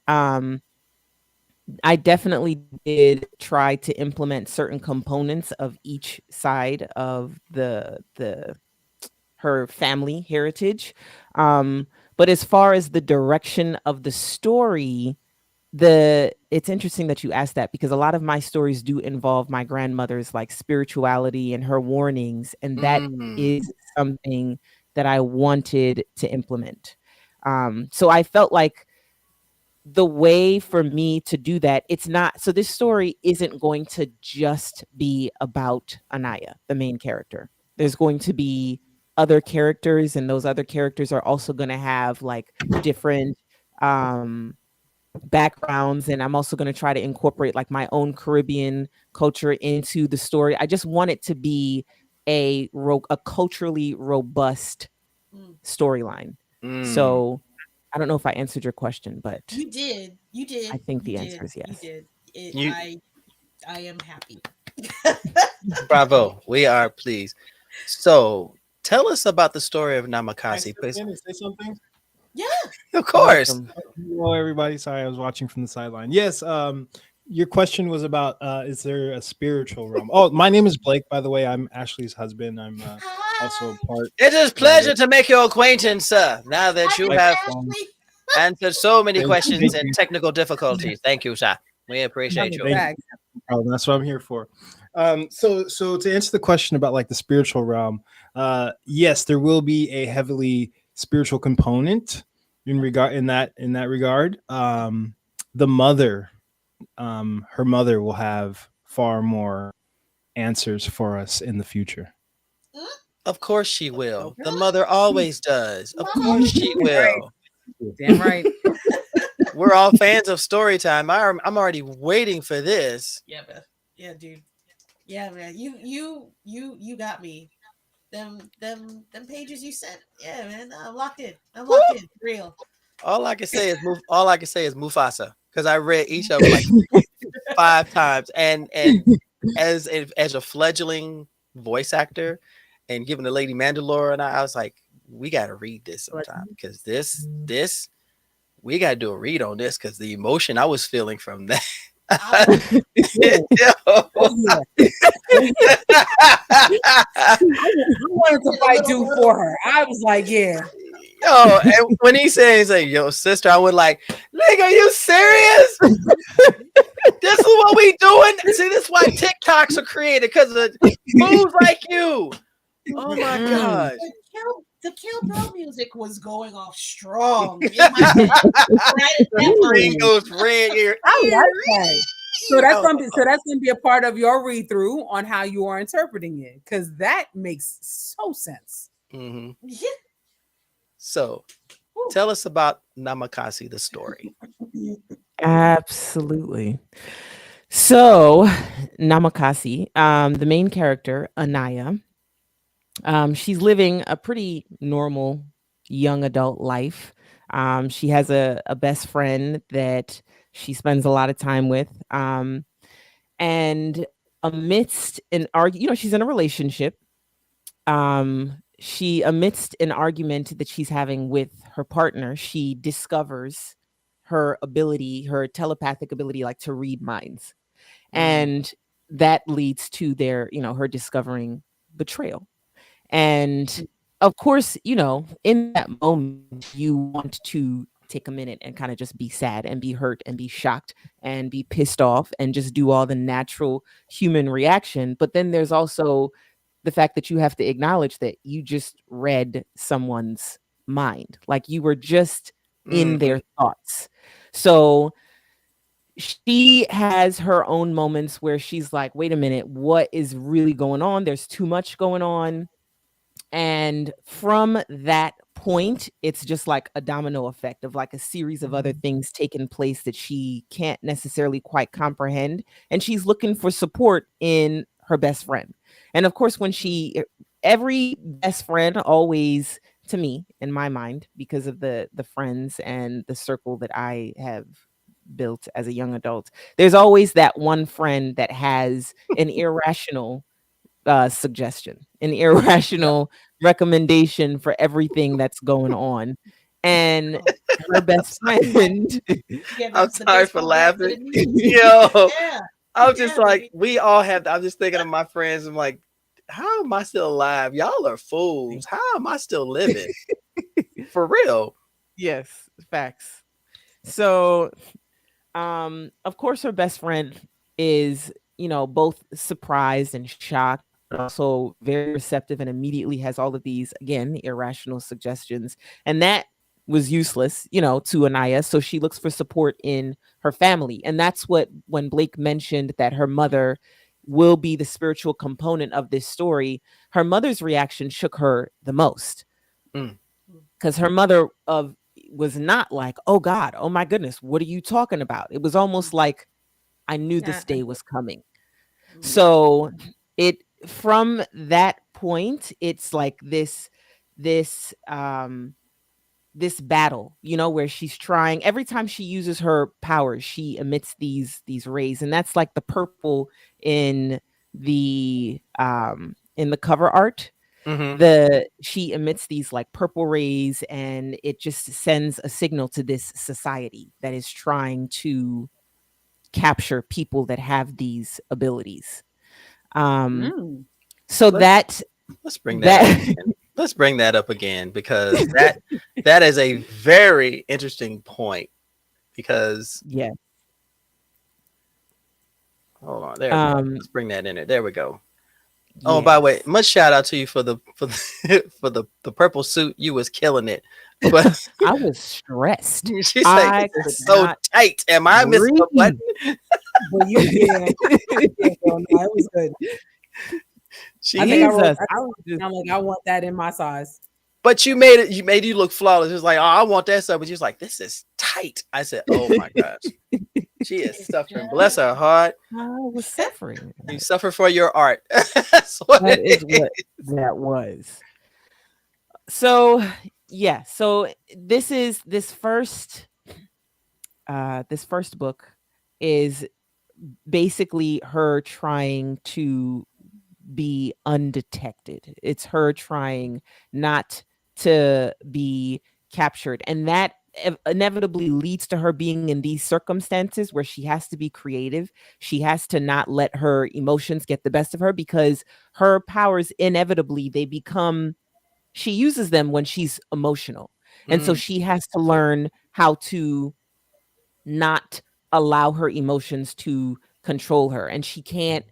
I definitely did try to implement certain components of each side of the her family heritage. But as far as the direction of the story, it's interesting that you asked that because a lot of my stories do involve my grandmother's like spirituality and her warnings, and that mm, is something that I wanted to implement. So I felt like the way for me to do that, it's not, so this story isn't going to just be about Anaya, the main character. There's Okay. going to be other characters, and those other characters are also going to have like different um backgrounds, and I'm also going to try to incorporate like my own Caribbean culture into the story. I just want it to be a culturally robust Mm. storyline. mm. So I don't know if I answered your question, but You did. You I did. think You the answer did. is You yes. did. It You I am happy. bravo. We are pleased. So tell us about the story of Can I Namakasi, step please. in and say something? Yeah. Of You're course. welcome. Hello, everybody. Sorry, I was watching from the sideline. Yes, your question was about is there a spiritual realm? Oh, my name is Blake, by the way. I'm Ashley's husband. I'm also Hi. a part It is writer. pleasure to make your acquaintance, sir. Now that Hi, you Mr. have Likewise. Ashley. answered so many questions Thank and you. technical difficulties. Thank you, sir. We Love appreciate it. you. Thank you. Facts. No problem. That's what I'm here for. So to answer the question about like the spiritual realm, yes, there will be a heavily spiritual component in that regard. The mother, her mother will have far more answers for us in the future. Mm, Of course she will. Okay. The mm, mother always does. Of course Mama. she Right. will. Damn right. We're all fans of story time. I'm already waiting for this. Yeah, man. Yeah, dude. Yeah, man. You got me. Them pages you sent. Yeah, man. I'm locked in. I'm Woo! locked in. Real. All I can say is Mufasa because I read each of them like 5 times, and as a fledgling voice actor and given the Lady Mandalore, and I was like, we got to read this sometime because this we got to do a read on this because the emotion I was feeling from that. I was Oh yeah. Oh yeah. I wanted to in a fight little dude girl. for her. I was like, yeah. Yo, and when he says like, "Yo, sister," I would like, "Nigga, are you serious? This is what we doing? See, this is why TikToks are created because of fools like you." Oh my Mm. gosh. The Kill Bill music was going off strong in my head right at that Screen moment. goes red here. I like that. So that's Oh, gonna be a part of your read through on how you are interpreting it, because that makes so sense. mhm. Yeah. So Whew. tell us about Namakasi, the story. Absolutely. So, Namakasi, the main character, Anaya, she's living a pretty normal young adult life. She has a best friend that she spends a lot of time with. And amidst an argue, she's in a relationship. She amidst an argument that she's having with her partner, she discovers her telepathic ability, like to read minds. Mm, And that leads to her discovering betrayal. And of course, in that moment, you want to take a minute and kind of just be sad and be hurt and be shocked and be pissed off and just do all the natural human reaction. But then there's also the fact that you have to acknowledge that you just read someone's mind, like you were just in Mhm. their thoughts. So she has her own moments where she's like, wait a minute, what is really going on? There's too much going on. And from that point, it's just like a domino effect of like a series of other things taking place that she can't necessarily quite comprehend. And she's looking for support in her best friend. And of course, when every best friend always, to me, in my mind, because of the friends and the circle that I have built as a young adult, there's always that one friend that has an irrational suggestion, an irrational recommendation for everything that's going on. And Oh, her best friend, yeah, I'm the sorry for baseball bat that laughing. it needs. Yo, Yeah, I'm just yeah, like, baby. we all have. I'm just thinking of my friends. I'm like, how am I still alive? Y'all are fools. How am I still living? For real. yes, facts. So, of course, her best friend is, both surprised and shocked, but also very receptive and immediately has all of these, again, irrational suggestions. And that was useless, to Anaya. So she looks for support in her family. And that's what, when Blake mentioned that her mother will be the spiritual component of this story, her mother's reaction shook her the most. Mm. Because her mother was not like, oh God, oh my goodness, what are you talking about? It was almost like, I knew this day was coming. So it, from that point, it's like this this battle, where she's trying, every time she uses her powers, she emits these rays. And that's like the purple in the cover art. Mhm. She emits these like purple rays, and it just sends a signal to this society that is trying to capture people that have these abilities. So Let's let's bring that up that again. Let's bring that up again because that is a very interesting point. Because yeah. hold on, there we go. um Let's bring that in there. There we go. Oh, by the way, yes. much shout out to you for the purple suit. You was killing it. But I was stressed. she's like, I this could is so not tight. Am I missing a button? But yeah, no, it was good. She I think I wrote. Jesus, I I was just, I'm like, I want that in my size. But you made it. You made you look flawless. It's like, oh, I want that stuff. But she was like, this is tight. I said, oh my gosh, she is suffering. Bless her heart. I was suffering. You suffer for your art. That's what That it is what that was. So yeah, so this first book is basically her trying to be undetected. It's her trying not to be captured. And that inevitably leads to her being in these circumstances where she has to be creative. She has to not let her emotions get the best of her, because her powers inevitably, she uses them when she's emotional. And so Mm, she has to learn how to not allow her emotions to control her. And she can't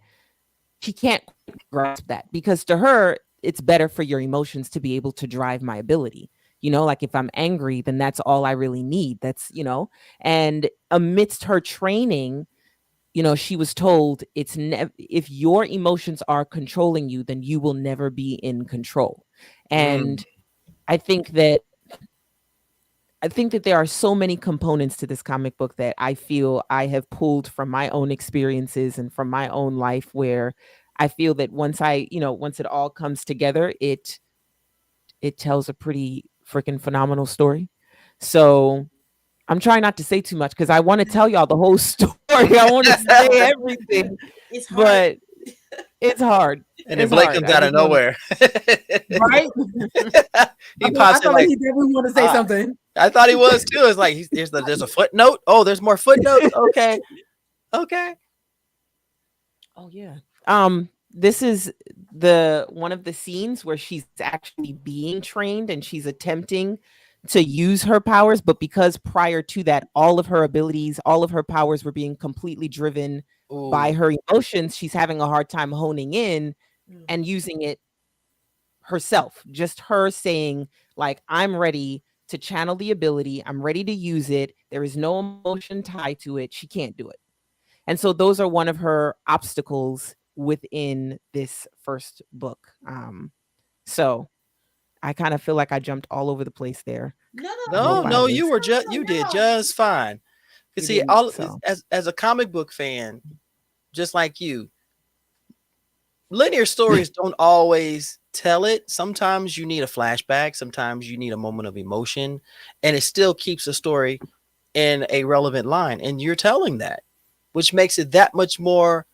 grasp that, because to her, it's better for your emotions to be able to drive my ability. Like if I'm angry, then that's all I really need. And amidst her training, she was told if your emotions are controlling you, then you will never be in control. mm, And I think that there are so many components to this comic book that I feel I have pulled from my own experiences and from my own life, where I feel that once it all comes together, it tells a pretty freaking phenomenal story. So I'm trying not to say too much because I want to tell y'all the whole story. I want to say everything, It's hard. but it's hard. and then It's Blake hard. comes I out of just wanna- nowhere. Right? He I pops in felt like like, he definitely want to say "Ah." something. I thought he was too. It's like there's a footnote. Oh, there's more footnotes. Okay, okay. Oh yeah. This is one of the scenes where she's actually being trained and she's attempting to use her powers, but because prior to that, all of her abilities, all of her powers were being completely driven by Ooh, her emotions, she's having a hard time honing in Mm. and using it herself, just her saying like, I'm ready to channel the ability, I'm ready to use it, there is no emotion tied to it, she can't do it. And so those are one of her obstacles within this first book. So I kind of feel like I jumped all over the place there. No, I hope No, I no, was. you were just you did no. just fine. You You see, didn't, all so. as a comic book fan, just like you, linear stories don't always tell it. Sometimes you need a flashback, sometimes you need a moment of emotion, and it still keeps the story in a relevant line. And you're telling that, which makes it that much more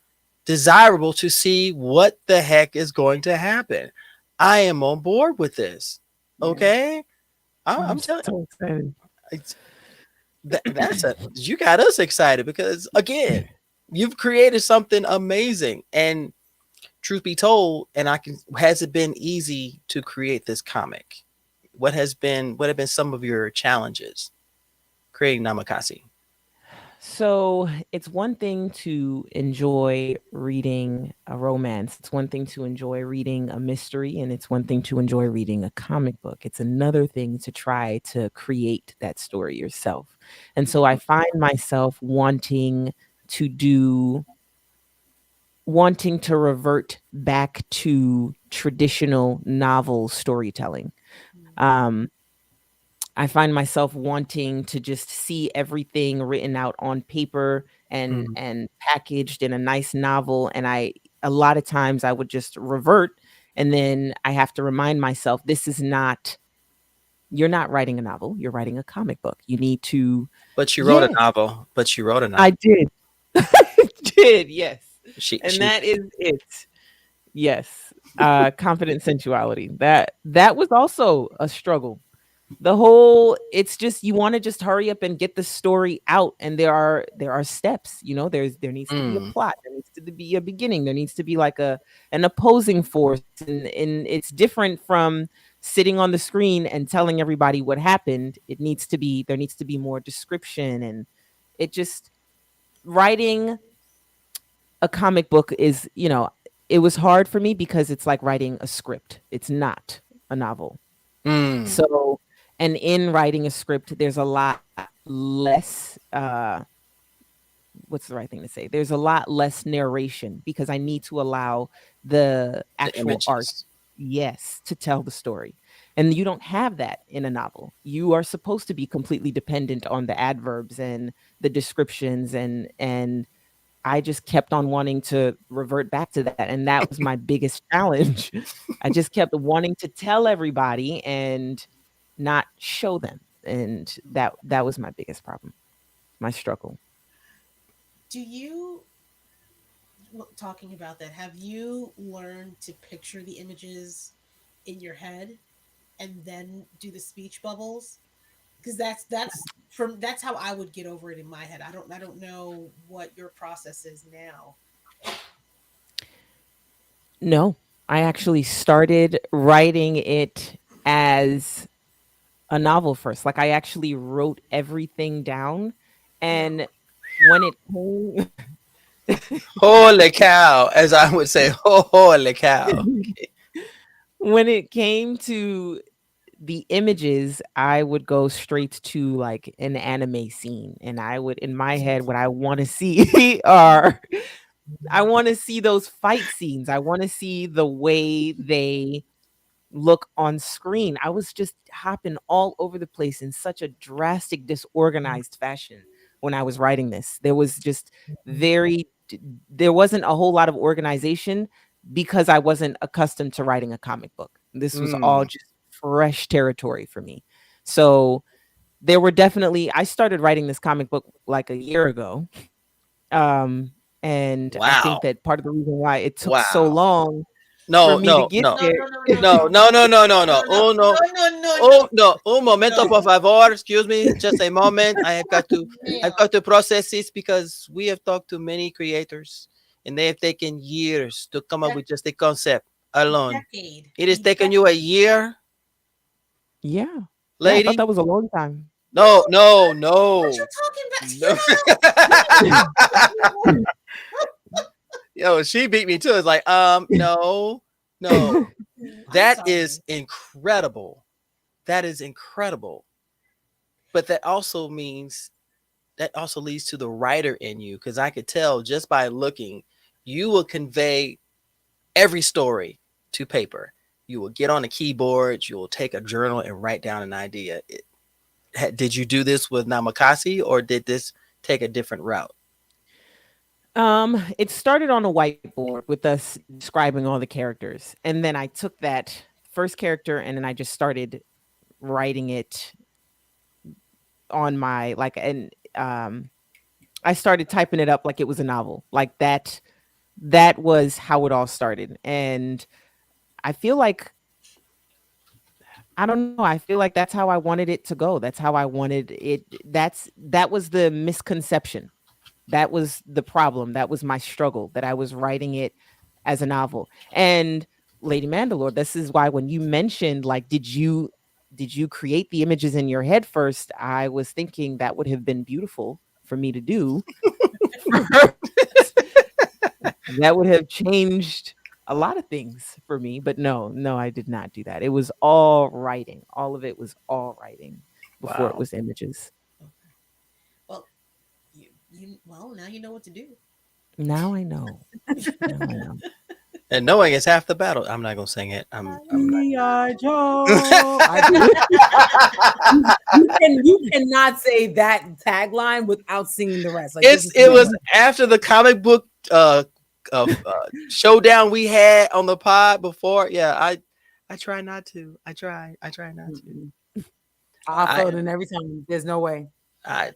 desirable to see what the heck is going to happen. I am on board with this. Yeah. Okay. I'm telling so excited. it's, that's a you got us excited because again, you've created something amazing. And truth be told, and has it been easy to create this comic? What have been some of your challenges creating Namakasi? So it's one thing to enjoy reading a romance. It's one thing to enjoy reading a mystery, and it's one thing to enjoy reading a comic book. It's another thing to try to create that story yourself. And so I find myself wanting to revert back to traditional novel storytelling. I find myself wanting to just see everything written out on paper and packaged in a nice novel. And a lot of times I would just revert, and then I have to remind myself, you're not writing a novel, you're writing a comic book. You need to. But you wrote a novel. But you wrote a novel. I did. I did, yes. She That is it. Yes. Confident sensuality. That was also a struggle. It's just, you want to just hurry up and get the story out, and there are steps, there needs to be a plot, there needs to be a beginning, there needs to be like an opposing force, and it's different from sitting on the screen and telling everybody what happened. There needs to be more description, and it just, writing a comic book is, it was hard for me because it's like writing a script. It's not a novel. So, and in writing a script, there's a lot less, what's the right thing to say? There's a lot less narration because I need to allow the actual art, yes, to tell the story. And you don't have that in a novel. You are supposed to be completely dependent on the adverbs and the descriptions, and I just kept on wanting to revert back to that. And that was my biggest challenge. I just kept wanting to tell everybody and not show them. And that was my biggest problem, my struggle. Talking about that, have you learned to picture the images in your head and then do the speech bubbles? Because that's how I would get over it in my head. I don't know what your process is now. No, I actually started writing it as a novel first. Like, I actually wrote everything down, and when it came, holy cow, as I would say, holy cow. When it came to the images, I would go straight to like an anime scene, and I would, in my head, what I want to see are, I want to see those fight scenes. I want to see the way they look on screen. I was just hopping all over the place in such a drastic, disorganized fashion when I was writing this. There wasn't a whole lot of organization because I wasn't accustomed to writing a comic book. This was all just fresh territory for me. So there were definitely, I started writing this comic book like a year ago. And I think that part of the reason why it took so long for me to get there. No. Un momento, por favor. Excuse me, just a moment. I've got to process this because we have talked to many creators, and they have taken years to come up with just a concept alone. It has taken you a year. Yeah, lady. I thought that was a long time. No. What you talking about? Yo, she beat me too. It's like, no. No, I'm that sorry. is incredible. That is incredible. But that also leads to the writer in you, because I could tell just by looking, you will convey every story to paper. You will get on a keyboard, you will take a journal and write down an idea. Did you do this with Namakasi, or did this take a different route? It started on a whiteboard with us describing all the characters, and then I took that first character and then I just started writing it on my like, and I started typing it up like it was a novel, like that. That was how it all started, and I feel like I don't know. I feel like that's how I wanted it to go. That's how I wanted it. That was the misconception. That was the problem. That was my struggle, that I was writing it as a novel. And Lady Mandalore, this is why when you mentioned like did you create the images in your head first, I was thinking that would have been beautiful for me to do. That would have changed a lot of things for me, but no, I did not do that. It was all writing. All of it was all writing before it Wow. was images. Well, well, now you know what to do. Now I know. Now I know. And knowing is half the battle. I'm not gonna sing it. I'm not. G.I. Joe. You cannot say that tagline without singing the rest. Like It was after the comic book showdown we had on the pod before. Yeah, I try not to. I try not to. I felt it every time. There's no way. I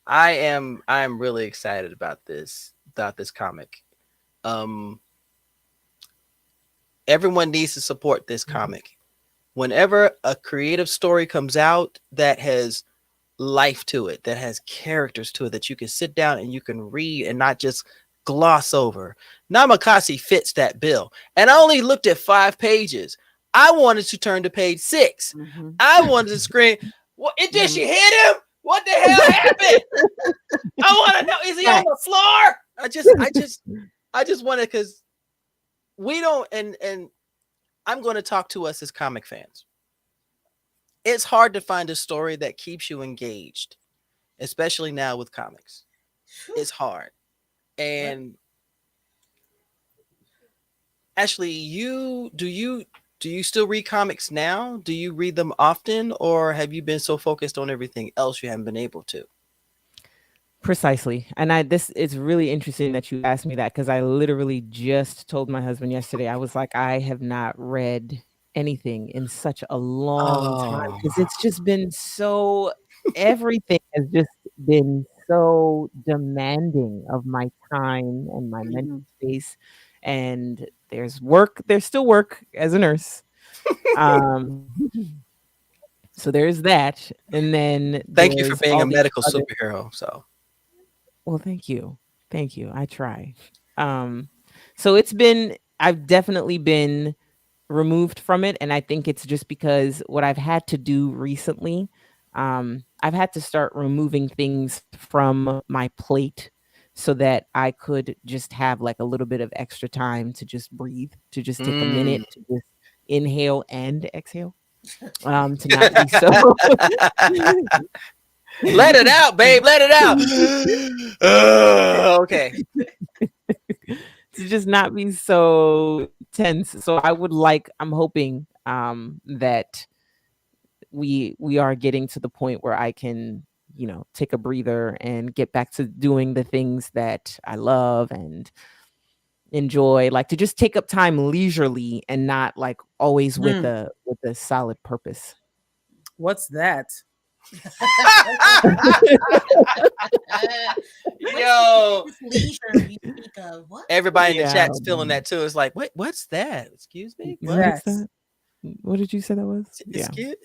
am really excited about this comic. Everyone needs to support this comic. Whenever a creative story comes out that has life to it, that has characters to it, that you can sit down and you can read and not just gloss over, Namakasi fits that bill. And I only looked at 5 pages. I wanted to turn to page 6. I wanted to scream, "What? Did she hit him? What the hell happened? I want to know, is he on the floor?" I just wanted, because we don't, and I'm going to talk to us as comic fans. It's hard to find a story that keeps you engaged, especially now with comics. It's hard. And Ashley, do you still read comics now? Do you read them often, or have you been so focused on everything else you haven't been able to? Precisely. And this is really interesting that you asked me that, because I literally just told my husband yesterday. I was like, I have not read anything in such a long time, because it's just been so, everything has just been so demanding of my time and my mental space. And there's still work as a nurse. So there's that. And then thank you for being a medical other superhero. So well, thank you. Thank you. I try. So I've definitely been removed from it. And I think it's just because what I've had to do recently, I've had to start removing things from my plate so that I could just have like a little bit of extra time to just breathe, to just take a minute to just inhale and exhale. To not be so let it out, babe. Let it out. Okay. To just not be so tense. So I'm hoping that we are getting to the point where I can, take a breather and get back to doing the things that I love and enjoy, like to just take up time leisurely and not like always with a solid purpose. What's that? Yo, leisure you speak of? What? Everybody in the chat's feeling that too. It's like, what's that? Excuse me? What did you say that was?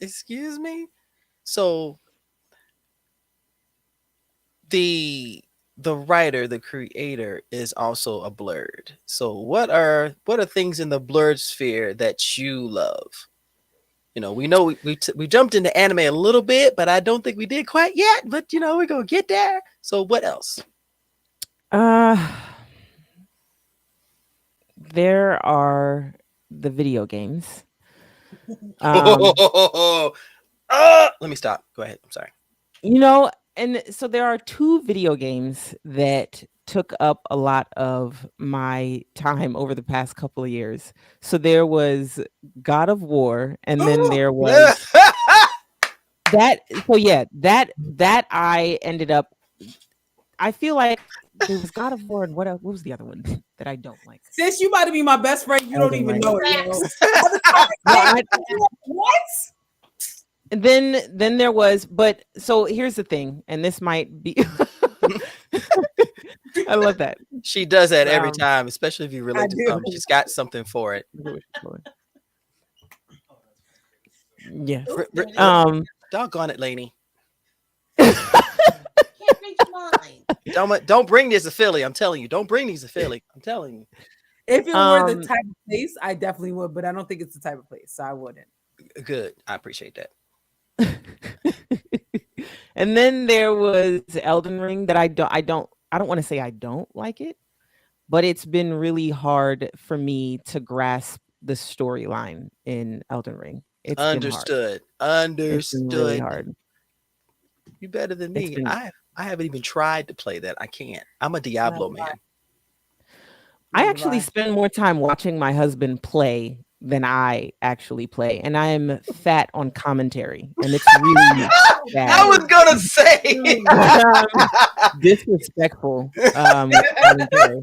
Excuse me? So the writer, the creator, is also a blerd. So what are things in the blerd sphere that you love? We know we jumped into anime a little bit, but I don't think we did quite yet. But we're gonna get there. So what else? There are the video games. Let me stop. Go ahead. I'm sorry. And so there are two video games that took up a lot of my time over the past couple of years. So there was God of War, and then there was that. So yeah, that I ended up. I feel like there was God of War, and what else? What was the other one that I don't like? Sis, you about to be my best friend. You don't even know it. What? And then there was, but so here's the thing, and this might be. I love that. She does that every time, especially if you relate to something. She's got something for it. Yeah. Doggone it, Lainey. Can't reach mine. Don't bring these to Philly. I'm telling you. Don't bring these to Philly. I'm telling you. If it were the type of place, I definitely would, but I don't think it's the type of place, so I wouldn't. Good. I appreciate that. And then there was Elden Ring that I don't want to say I don't like it, but it's been really hard for me to grasp the storyline in Elden Ring. It's Understood. been hard. It's been really Understood. hard. You better than me. I haven't even tried to play that. I can't. I'm a Diablo man. I actually spend more time watching my husband play than I actually play, and I am fat on commentary, and it's really bad. I was gonna say disrespectful commentary.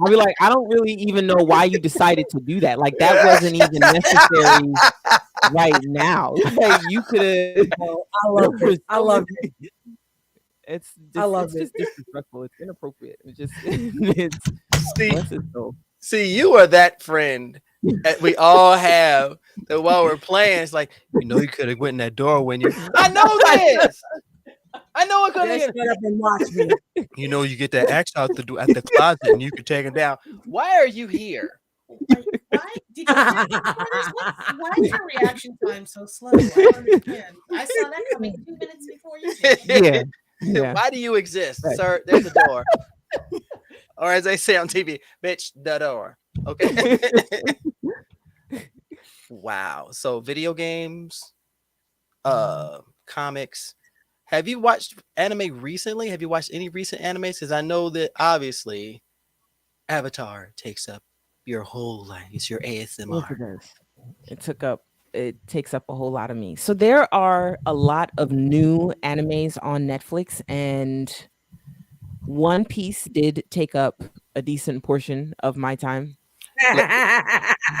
I'll be like, I don't really even know why you decided to do that. Like, that wasn't even necessary right now. Like, you could have. I love it. It's just disrespectful. It's inappropriate. It's just see, you are that friend that we all have that while we're playing, it's like, you could have went in that door when you. I know this. I know it could have. Shut up and watch me. You get that axe out at the closet and you can take it down. Why are you here? Why did you why is your reaction time so slow? I don't understand. I saw that coming 2 minutes before you did. Yeah. Why do you exist, sir? There's the door. Or as they say on TV, bitch, the door. Okay. Wow. So video games, comics. Have you watched anime recently? Have you watched any recent animes? Because I know that obviously Avatar takes up your whole life. It's your ASMR. It takes up a whole lot of me. So there are a lot of new animes on Netflix, and One Piece did take up a decent portion of my time.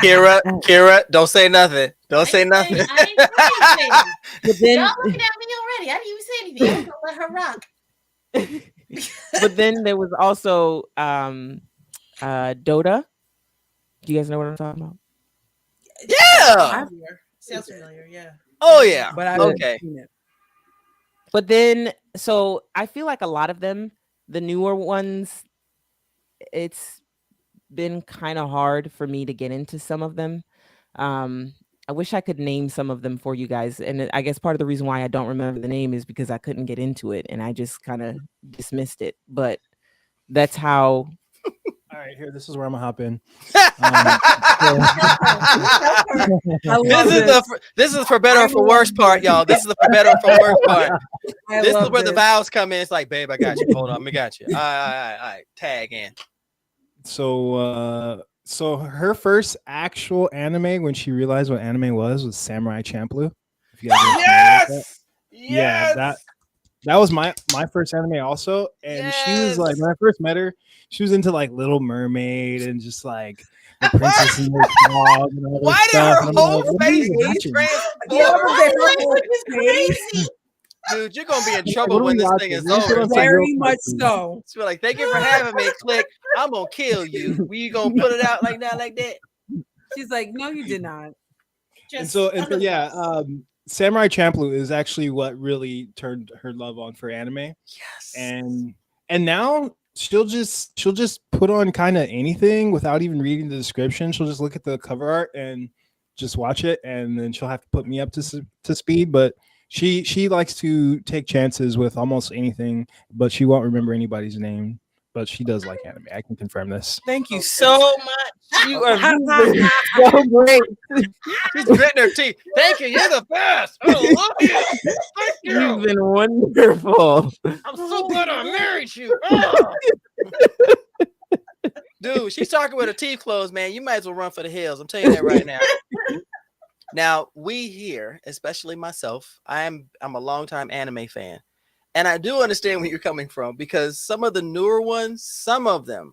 Kira, don't say nothing. Don't say nothing. I didn't say anything. But then, Y'all looking at me already. I didn't even say anything. I'm gonna let her rock. but then there was also Dota. Do you guys know what I'm talking about? Yeah. Sounds familiar. Yeah. Oh yeah. But I Okay. seen it. But then, so I feel like a lot of them, the newer ones, it's been kind of hard for me to get into some of them. I wish I could name some of them for you guys. And I guess part of the reason why I don't remember the name is because I couldn't get into it and I just kind of dismissed it. But that's how. All right, here. This is where I'm gonna hop in. This is for better or for worse part, y'all. This is the for better or for worse part. This is where the vows come in. It's like, babe, I got you. Hold on, we got you. All right. Tag in. So her first actual anime when she realized what anime was Samurai Champloo. If you guys are familiar with that. Yeah, that was my first anime also. And she was like, when I first met her, she was into like Little Mermaid and just like the Princess and the Frog and all Why that did her stuff. whole What are face you watching? Crazy. Dude, you're gonna be in trouble when this thing is over. Very much so. She's like, thank you for having me. Click. I'm gonna kill you. We gonna put it out like that. She's like, no, you did not. And so yeah, Samurai Champloo is actually what really turned her love on for anime. Yes. And now she'll just put on kind of anything without even reading the description. She'll just look at the cover art and just watch it, and then she'll have to put me up to speed. But she likes to take chances with almost anything, but she won't remember anybody's name. but she does like anime. I can confirm this. Thank you so much. You are So great. she's gritting her teeth. Thank you. You're the best. I love you. Thank You've you. been wonderful. I'm so glad I married you. Oh. Dude, she's talking with her teeth closed, man. You might as well run for the hills. I'm telling you that right now. Now, we here, especially myself, I'm a longtime anime fan. And I do understand where you're coming from because some of the newer ones, some of them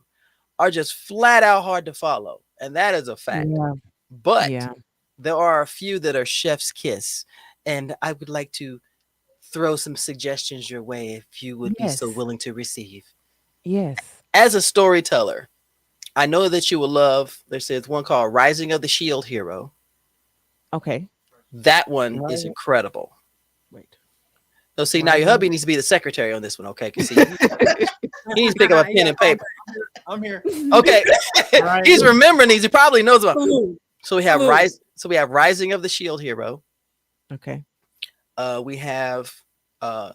are just flat out hard to follow. And that is a fact. Yeah. But Yeah. there are a few that are chef's kiss. And I would like to throw some suggestions your way if you would be so Yes. willing to receive. Yes. As a storyteller, I know that you will love, there's one called Rising of the Shield Hero. Okay. That one is Right. incredible. Wait. So see, now your hubby needs to be the secretary on this one, okay? Because he needs to pick up a pen and paper. I'm here. Okay. Right. He's remembering these. He probably knows about. Ooh, So we have Ooh. Rising of the Shield Hero. Okay. We have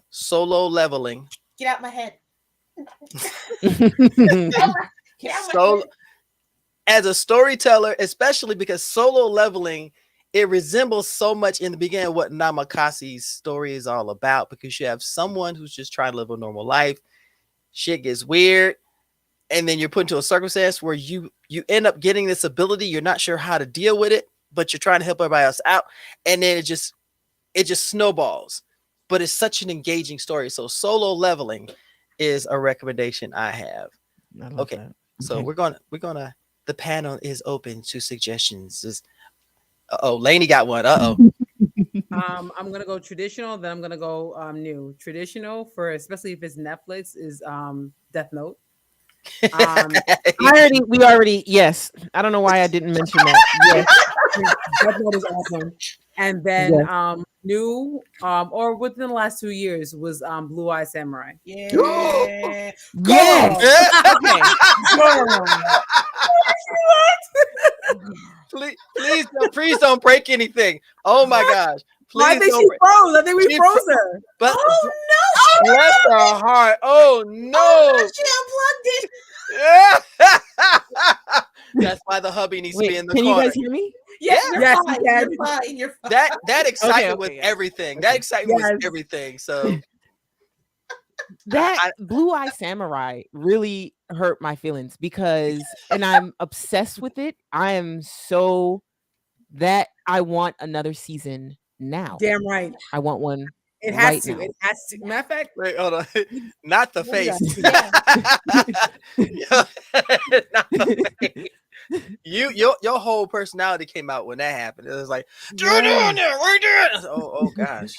Solo Leveling. Get out my head. Get out my So head. as a storyteller, especially because Solo Leveling, it resembles so much in the beginning what Namakasi's story is all about, because you have someone who's just trying to live a normal life. Shit gets weird, and then you're put into a circumstance where you end up getting this ability. You're not sure how to deal with it, but you're trying to help everybody else out, and then it just snowballs. But it's such an engaging story. So Solo Leveling is a recommendation I have. I love Okay. that. So Okay. we're gonna the panel is open to suggestions. Lainey got one. I'm gonna go traditional, then I'm gonna go new. Traditional for especially if it's Netflix is Death Note. We already, yes. I don't know why I didn't mention that. Yes. Death Note is awesome. And then Yes. new or within the last 2 years was Blue Eye Samurai. Yeah. Yes. Please don't break anything. Oh my gosh. I Please think don't she break. froze. I think we She froze her. But Oh no! bless her heart. Oh no. She unplugged it. That's why the hubby needs to be Wait, in the can you corner. guys hear me? Yes, Yeah. you're Yes, fine. you can. You're fine. You're fine. That excitement was okay. everything. That excitement was Yes. everything. So That Blue Eye Samurai really hurt my feelings because, and I'm obsessed with it. I am so that I want another season now. Damn right. I want one. It Right has to. now. It has to. Matter of fact, wait, hold on. Not the face. Yeah. Not the face. Your whole personality came out when that happened. It was like, Yeah. oh gosh.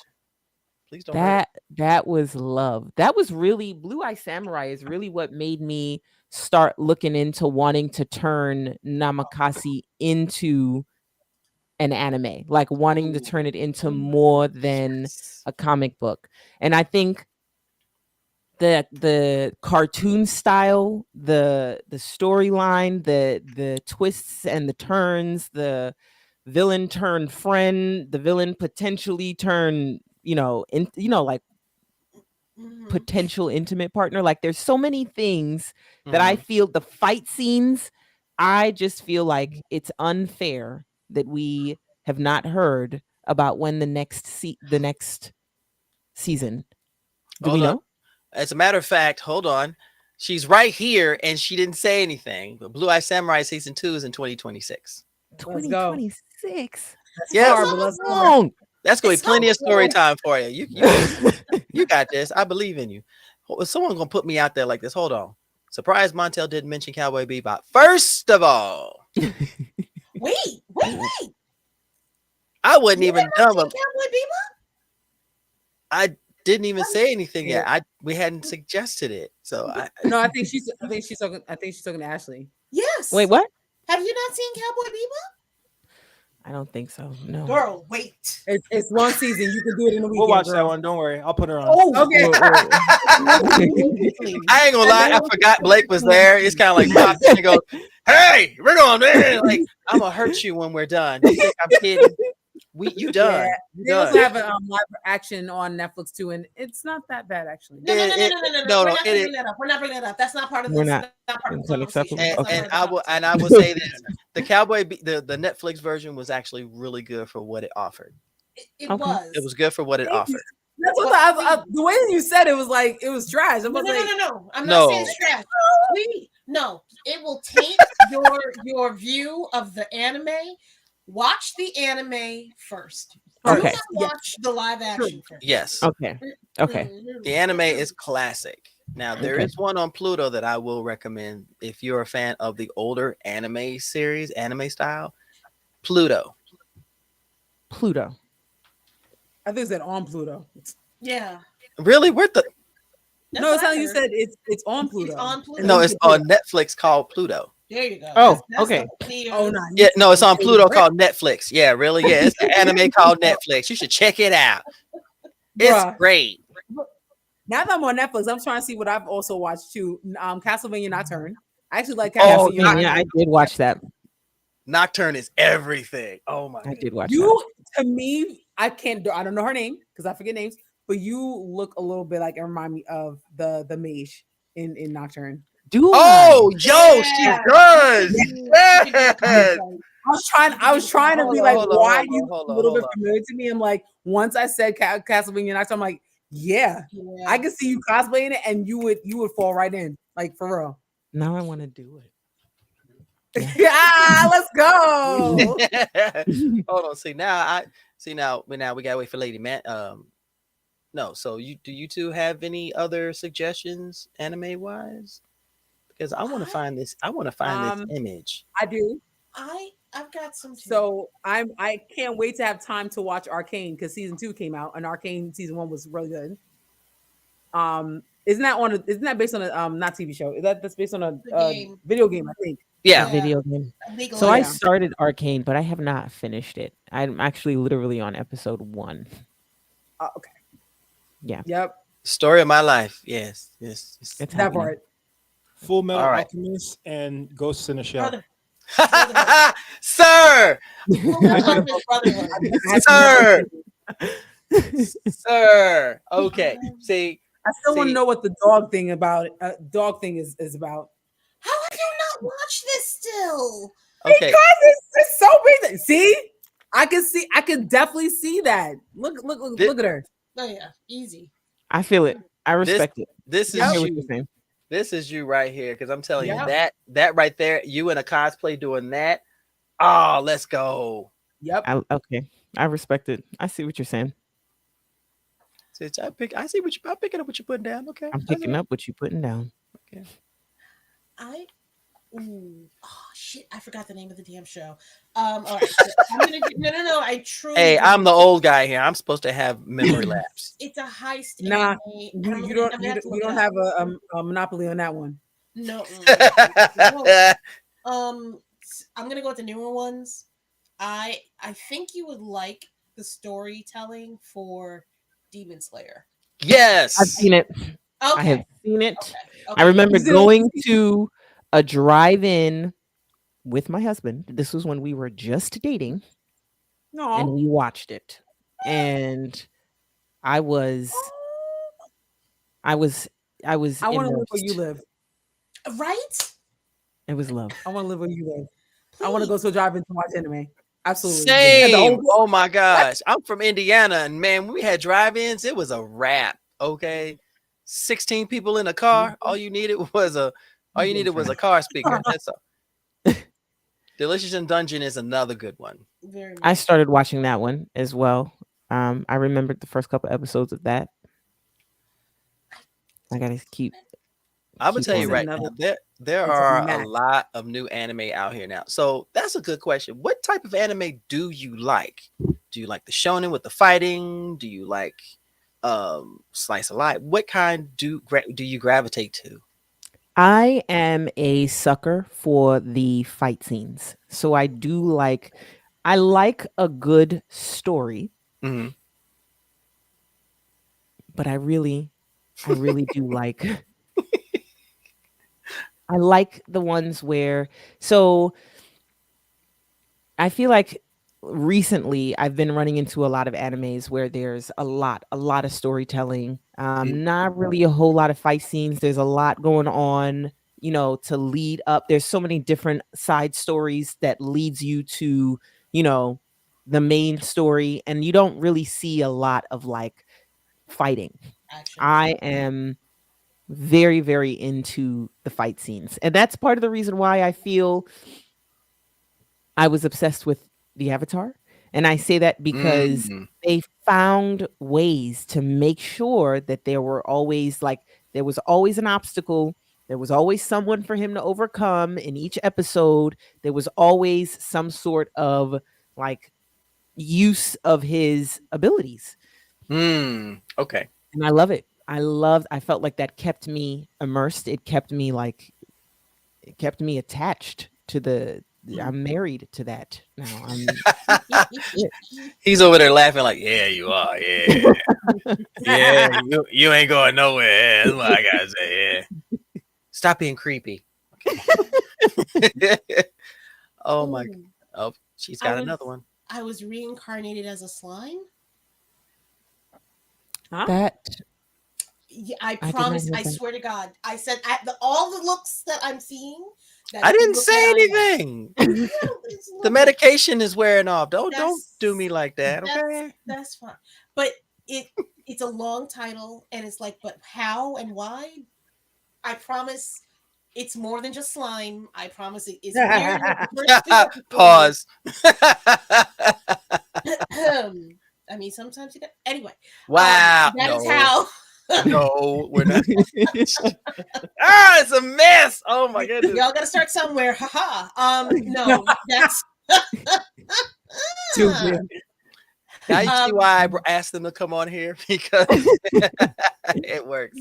Please don't hurt That was love. That was really Blue Eye Samurai is really what made me start looking into wanting to turn Namakasi into an anime, like wanting to turn it into more than a comic book. And I think the cartoon style, the storyline, the twists and the turns, the villain turned friend, the villain potentially turned, like Mhm. potential intimate partner. Like there's so many things that I feel the fight scenes, I just feel like it's unfair that we have not heard about when the next season. Do we Hold on. know? As a matter of fact, hold on. She's right here and she didn't say anything. But Blue Eye Samurai season 2 is in 2026. Let's go. 2026. Yes. Far, but let's go. Long. That's gonna be It's plenty of so story cool. time for you. You got this. I believe in you. Someone gonna put me out there like this. Hold on. Surprise Montel didn't mention Cowboy Bebop. First of all, Wait. I wasn't even done Seen with Cowboy Bebop? I didn't even say anything yet. We hadn't suggested it. So No, I think she's talking to Ashley. Yes. Wait, what? Have you not seen Cowboy Bebop? I don't think so. No. Girl, wait. It's one season. You can do it in a weekend. We'll watch that girl. one. Don't worry. I'll put her on. Oh, Okay. I ain't gonna lie, I forgot Blake was there. It's kind of like pops in and goes, "Hey, we're going there." Like, I'm gonna hurt you when we're done. You think I'm kidding? You done. Yeah, You they also done. have a live action on Netflix too, and it's not that bad actually. No, no, no, no, It- no, no, no, no, no. We're no, not bringing that up. We're not bringing that up. That's not part of We're this. not. Not part of It's the conversation. unacceptable. That's and, not part of the and I will conversation. say this: the Cowboy, the Netflix version was actually really good for what it offered. It Okay. was. It was good for what it Thank you. offered. That's what the way you said it was like it was trash. I No, was no, no, like, no, no. I'm No. not saying it's trash. No, it will taint your view of the anime. Watch the anime first. Do Okay. not watch the live action first. Yes, Okay. Okay. the anime is classic. Now there Okay. is one on Pluto that I will recommend if you're a fan of the older anime series, anime style. Pluto. Pluto. I think it said on Pluto. Yeah. Really? Where the? That's No, it's what I how you heard. said it's on Pluto. on Pluto. And No, then it's you can on Netflix called Pluto. There you go. Oh, That's okay. the clear- Oh no! Yeah, no, it's on Pluto called Netflix. Yeah, really? Yeah, it's an anime called Netflix. You should check it out. It's Bruh. great. Now that I'm on Netflix, I'm trying to see what I've also watched too. Castlevania Nocturne. I actually like Oh, Castlevania. Yeah, I did watch that. Nocturne is everything. Oh my I god. did watch that. You to me, I don't know her name because I forget names, but you look a little bit like and remind me of the mage in Nocturne. Do Oh, I? yo, she Yeah. does. Yeah. I was trying to be Hold on, like, hold on, why hold do you on, look hold a on, little hold bit on. familiar to me? I'm like, once I said Castlevania Nocturne, I'm like, yeah, I can see you cosplaying it, and you would fall right in, like for real. Now I want to do it. Let's go. Hold on. See now we gotta wait for Lady Man. No, so you two have any other suggestions anime wise? Because I want to find this. I want to find this image. I do. I've got some too. So I can't wait to have time to watch Arcane because season 2 came out and Arcane season 1 was really good. Isn't that based on a not TV show? That's based on a game. video game, I think. Yeah. Video game. Legal So I yeah. started Arcane, but I have not finished it. I'm actually literally on episode 1. Okay. Yeah. Yep. Story of my life. Yes. Yes. It's That happening. part. Full Metal All right. Alchemist and Ghosts in the Shell. Brother. Sir. Sir. Sir. Okay. See. I still want See. to know what the dog thing is about. How have you not watched this still? Okay. Because it's so big. See, I can definitely see that. Look at her. Oh yeah, easy. I feel it. I respect it. This I is hear what you're you. saying. This is you right here. Because I'm telling Yep. you that right there, you in a cosplay doing that. Oh, let's go. Yep. Okay. I respect it. I see what you're saying. I see what I'm picking up what you're putting down. Okay. I'm picking up what you're putting down. Okay. Oh shit! I forgot the name of the damn show. All right, so I'm gonna no. I truly. Hey, I'm the old guy here. I'm supposed to have memory lapse. It's a heist. Nah, anime. you don't have a monopoly on that one. No. I'm gonna go with the newer ones. I think you would like the storytelling for Demon Slayer. Yes. I've seen it. Okay. I have seen it. Okay. I remember Is it going to a drive-in with my husband. This was when we were just dating, and No. we watched it. And I was I want to live where you immersed. live. Right? It was love. I want to live where you live. I want to go to a drive-in to watch anime. Absolutely. Same. And the Oh my gosh. I'm from Indiana, and man, when we had drive-ins, it was a wrap. Okay. 16 people in a car. All you needed was a car speaker. That's all. Delicious in Dungeon is another good one. Very much. I started watching that one as well. I remembered the first couple episodes of that. I gotta keep. I'm gonna Keep tell you on right another- now, there it's a are a match. lot of new anime out here now. So that's a good question. What type of anime do you like? Do you like the shonen with the fighting? Do you like slice of life? What kind do you gravitate to? I am a sucker for the fight scenes, so I do like. I like a good story, Mhm. but I really do like. I like the ones where, so I feel like recently I've been running into a lot of animes where there's a lot of storytelling, not really a whole lot of fight scenes. There's a lot going on, to lead up. There's so many different side stories that leads you to, you know the main story, and you don't really see a lot of like fighting. Action. I am very, very into the fight scenes, and that's part of the reason why I feel I was obsessed with the Avatar. And I say that because Mm. they found ways to make sure that there was always an obstacle. There was always someone for him to overcome in each episode. There was always some sort of like use of his abilities. Okay. And I love it. I felt like that kept me immersed. It kept me attached to I'm married to that now. He's over there laughing like, yeah, you are. Yeah. Yeah. You ain't going nowhere. Yeah, that's what I gotta say. Yeah. Stop being creepy. Okay. Oh my. Ooh, Oh, she's got I was- another one. I was reincarnated as a slime. Huh? That Yeah, I did not promise. know I that. swear to God. I said all the looks that I'm seeing. That I if you didn't look say at it, anything. it's The lovely. medication is wearing off. Don't That's- do me like that, okay? That's fine. But it's a long title, and it's like, but how and why? I promise. It's more than just slime. I promise it is weird. Pause. I mean, sometimes you got. Anyway, Wow. that no. is how. No, we're not. It's a mess. Oh my goodness. Y'all got to start somewhere. Haha. No, that's Too good. Now you see Um, why I asked them to come on here because it works.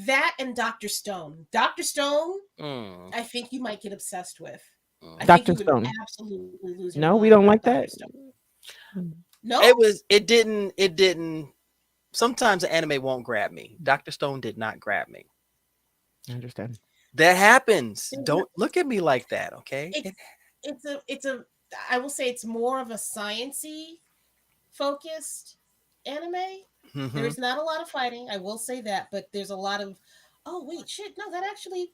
that and Dr. Stone. Dr. Stone, Mm, I think you might get obsessed with. mm. I Dr. think you would Stone. absolutely lose your No, we mind don't about like Dr. that. Stone. No, It didn't. Sometimes the anime won't grab me. Dr. Stone did not grab me. I understand. That happens. Don't look at me like that, okay? it's a. I will say it's more of a sciencey focused anime. Mhm. There's not a lot of fighting. I will say that, but there's a lot of. Oh wait, shit! No, that actually.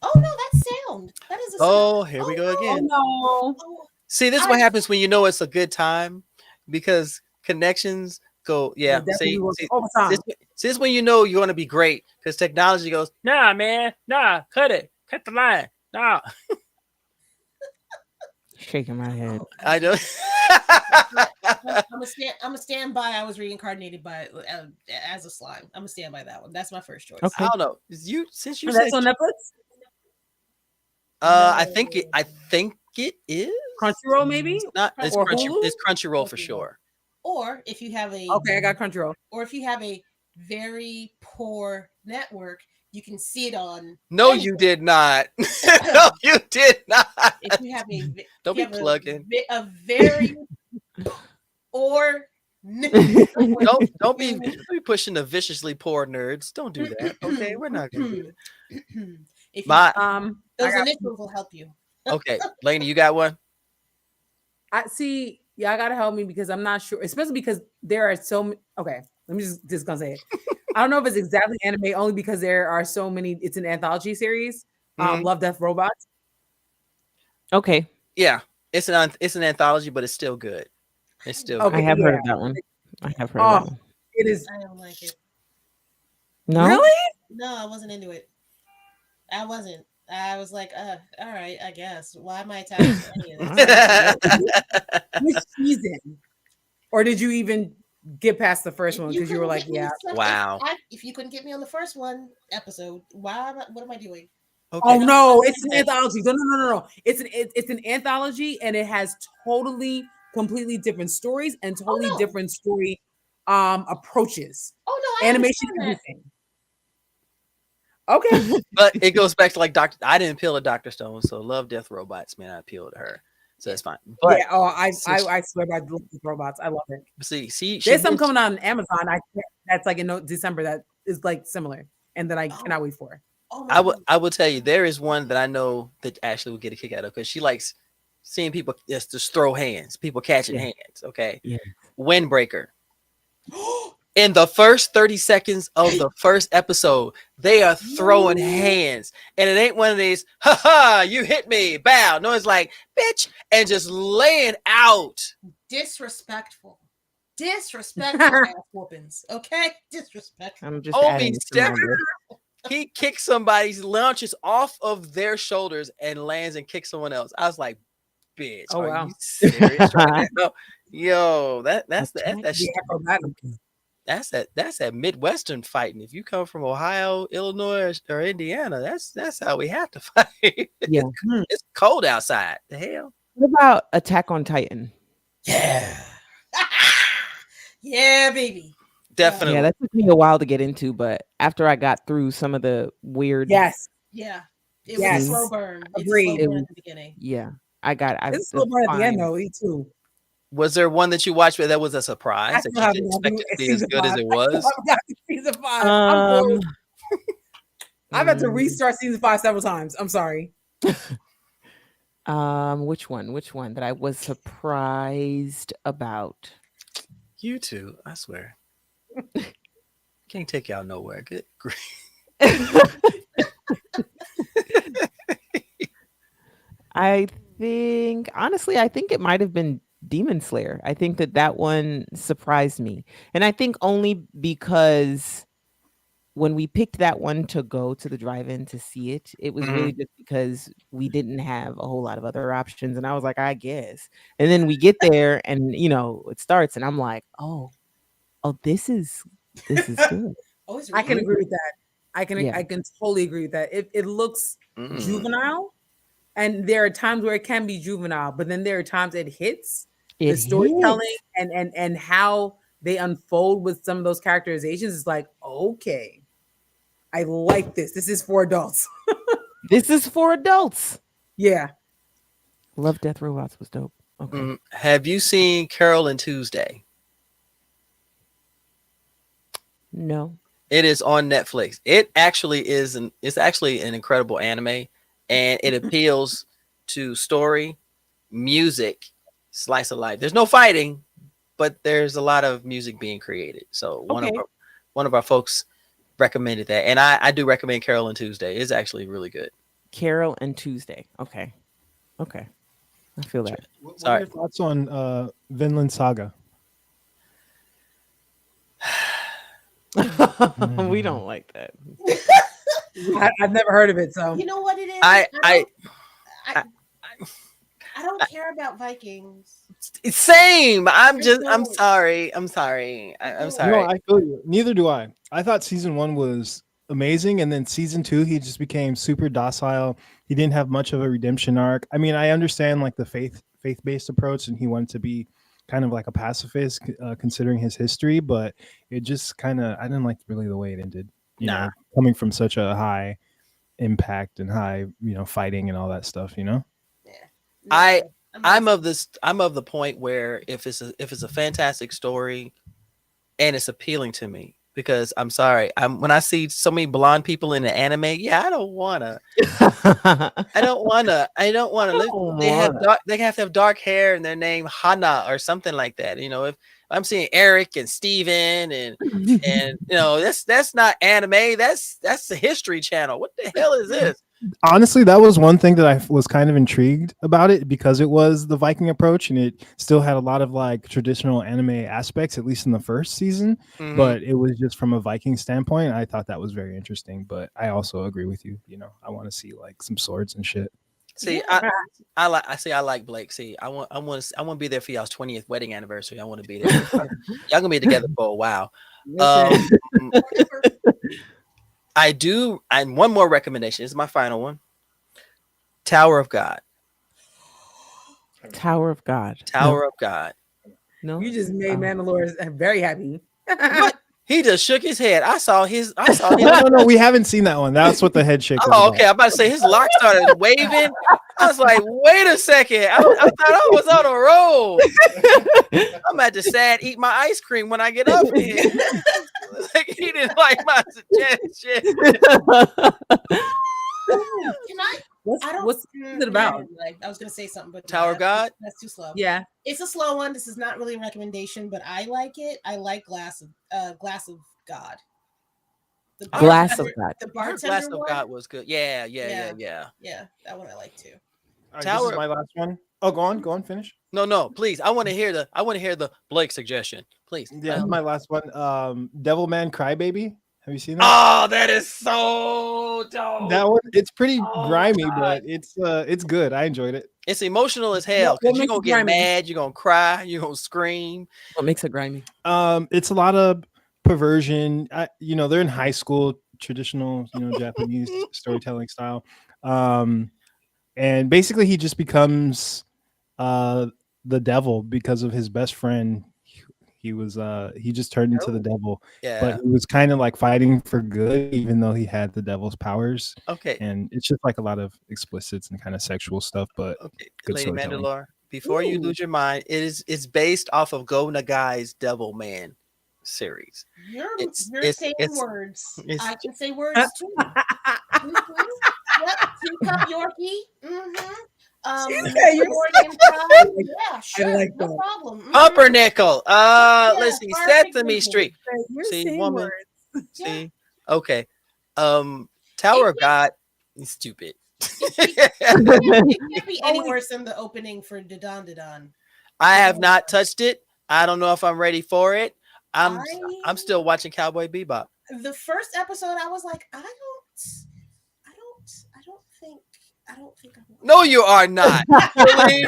Oh no, that's sound. That is a. Oh, here we Oh, go no. again. No. Oh, See, this is what happens when you know it's a good time because connections go. Yeah, Definitely see, work see, overtime. this is when you know you're going to be great because technology goes, nah, man, nah, cut the line, nah. Shaking my head. I know. I'm a stand by. I was reincarnated by as a slime. I'm gonna stand by that one. That's my first choice. Okay. I don't know. Since you And said, that's on Netflix? I think it is. Crunchyroll, maybe? Not it's Or Crunchy. Hulu? It's Crunchyroll for Crunchyroll. sure. Or if you have a Okay, I got Crunchyroll. or if you have a very poor network, you can see it on. No, anything. you did not. No, you did not. If you have a Don't if be you have plugging. a very or Don't be pushing the viciously poor nerds. Don't do that. Okay, we're not gonna do that. If you, My I those got, initials will help you. okay, Lainey, you got one? I see. Yeah, I gotta help me because I'm not sure, especially because there are so many. Okay, let me just gonna say it. I don't know if it's exactly anime, only because there are so many. It's an anthology series. Mhm. Love, Death, Robots. Okay. Yeah, it's an anthology, but it's still good. It's still Okay. I good. have heard yeah. of that one. I have heard of that Oh, one. it is I don't like it. No? really. No, I wasn't into it. I wasn't. I was like, all right, I guess. Why am I attached to any of this? Which season? Or did you even get past the first one If because you were couldn't like, get me yeah? some- Wow. if you couldn't get me on the first one episode, what am I doing? Okay. Oh no, Okay. it's an anthology. No. It's an anthology, and it has totally, completely different stories and totally no. different story approaches. Oh no, I Animation, understand everything. Okay. But it goes back to like Doctor. I didn't appeal to Dr. Stone, so Love, Death, Robots, man, I appeal to her, so that's fine. But Yeah. Oh, I swear by robots. I love it. see, she There's some mentioned- coming out on Amazon. That's like in December that is like similar, and then I cannot wait for. Oh my God. I will tell you there is one that I know that Ashley will get a kick out of because she likes seeing people just throw hands, people catching Yeah. hands. Okay. Yeah. Windbreaker. In the first 30 seconds of the first episode, they are throwing hands. And it ain't one of these, ha ha, you hit me, bow. No, it's like, bitch, and just laying out. Disrespectful ass whoopings. Okay, disrespectful. I'm just Omi adding this to my stepped- list. He kicks somebody, launches off of their shoulders and lands and kicks someone else. I was like, bitch, Oh, are wow. you serious right now? Yo, that's that Midwestern fighting. If you come from Ohio, Illinois, or Indiana, that's how we have to fight. Yeah. It's cold outside. The hell? What about Attack on Titan? Yeah. Yeah, baby. Definitely. Yeah, that took me a while to get into, but after I got through some of the weird, Yes. Yeah. It Yes. was a slow burn. Agreed. It's a slow burn at the beginning. yeah, I got. It's still burn at the end, though. Me too. Was there one that you watched where that was a surprise I that still you haven't didn't got expect it to be as season good as 5. it was? I haven't got to season 5. I'm bored. I've had to restart season 5 several times. I'm sorry. Which one that I was surprised about? You two, I swear. Can't take y'all nowhere. Good grief. I think honestly, I think it might have been Demon Slayer. I think that one surprised me, and I think only because when we picked that one to go to the drive-in to see it, it was really just because we didn't have a whole lot of other options, and I was like, I guess. And then we get there, and it starts, and I'm like, oh, this is good. Oh, it's I can really agree with that. I can Yeah. I can totally agree with that. It looks Mm. juvenile, and there are times where it can be juvenile, but then there are times it hits the It storytelling hits. and how they unfold with some of those characterizations is like, okay, I like this. This is for adults. This is for adults. Yeah. Love Death Robots was dope. Okay. Have you seen Carol and Tuesday? No. It is on Netflix. It actually is it's actually an incredible anime, and it appeals to story, music, slice of life. There's no fighting, but there's a lot of music being created. So one of our folks recommended that, and I do recommend Carol and Tuesday. It's actually really good. Carol and Tuesday. Okay. I feel that. What are your thoughts on Vinland Saga? We don't like that. I've never heard of it, so You know what it is? I don't care about Vikings. same. I'm don't. sorry. I'm sorry. I'm sorry. No, I feel you. Neither do I. I thought season 1 was amazing, and then season 2 he just became super docile. He didn't have much of a redemption arc. I mean, I understand like the faith-based approach, and he wanted to be kind of like a pacifist considering his history, but it just kind of, I didn't like really the way it ended. You know, coming from such a high impact and high, fighting and all that stuff, Yeah. No, I'm of the point where if it's a fantastic story and it's appealing to me, because I'm sorry, when I see so many blonde people in the anime, I don't wanna. They have to have dark hair and their name Hana or something like that. If I'm seeing Eric and Steven and that's not anime. That's the History Channel. What the hell is this? Honestly, that was one thing that I was kind of intrigued about it, because it was the Viking approach and it still had a lot of like traditional anime aspects, at least in the first season. Mhm. But it was just from a Viking standpoint. I thought that was very interesting. But I also agree with you. I want to see like some swords and shit. See, I like Blake. See, I want to be there for y'all's 20th wedding anniversary. I want to be there. Y'all gonna be together for a while. I do, and one more recommendation. This is my final one. Tower of God. Tower of God. Tower of God. No. you just made Mandalore very happy. What? He just shook his head. I saw his. No, we haven't seen that one. That's what the head shake was Oh, about. okay. I'm about to say his lock started waving. I was like, wait a second. I thought I was on a roll. I'm at the sad eat my ice cream when I get up here. Like he didn't like my suggestion. What's it about? I was gonna say something, but Tower of God? That's too slow. Yeah. It's a slow one. This is not really a recommendation, but I like it. I like Glass of God. The Glass of God. The I heard bartender Glass of one. God was good. Yeah. Yeah, that one I like too. All right, this Tower- is my last one. Oh, go on, finish. No, please. I want to hear the Blake suggestion. Please. Yeah, my last one. Devilman Crybaby. Have you seen that? Oh, that is so dope. That one, it's pretty Oh, grimy, God. but it's good. I enjoyed it. It's emotional as hell What because you're makes gonna it get grimy? mad, you're gonna cry, you're gonna scream. What makes it grimy? It's a lot of perversion. They're in high school, traditional, Japanese storytelling style. And basically he just becomes the devil because of his best friend. He just turned into the devil, Yeah. but he was kind of like fighting for good, even though he had the devil's powers. Okay. And it's just like a lot of explicits and kind of sexual stuff, but Okay. good Lady storytelling. Mandalore, before you lose your mind, it's based off of Go Nagai's Devil Man series. You're It's- saying it's- words. it's- I can say words too. Yep, Teacup Yorkie. She said you're Morgan Pride. Yeah, sure, like no that. problem. Pumpernickel. Let's see. perfect Sesame example. Street. You're See, saying woman. words. Yeah. See. Okay. Tower of God. He's stupid. It can't be any worse than the opening for Dadan Dadan. I have not touched it. I don't know if I'm ready for it. I'm still watching Cowboy Bebop. The first episode, I was like, I don't think I want. No, you are not. Really?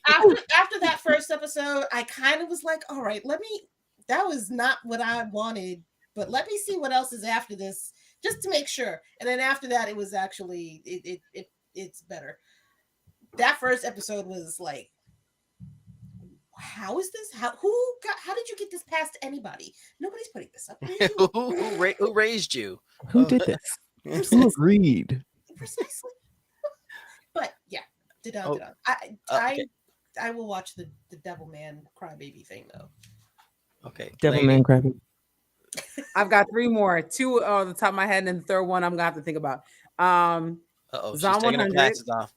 After that first episode, I kind of was like, all right, that was not what I wanted, but let me see what else is after this, just to make sure. And then after that, it was actually it's better. That first episode was like, how is this? How did you get this past anybody? Nobody's putting this up. Who raised you? Who did this? Who agreed? Precisely. But yeah, Oh, okay. I will watch the Devilman Crybaby thing though. Okay. Devilman Crybaby. I've got 3 more. 2 on the top of my head, and the third one I'm gonna have to think about. She's Zom taking her 100. glasses off.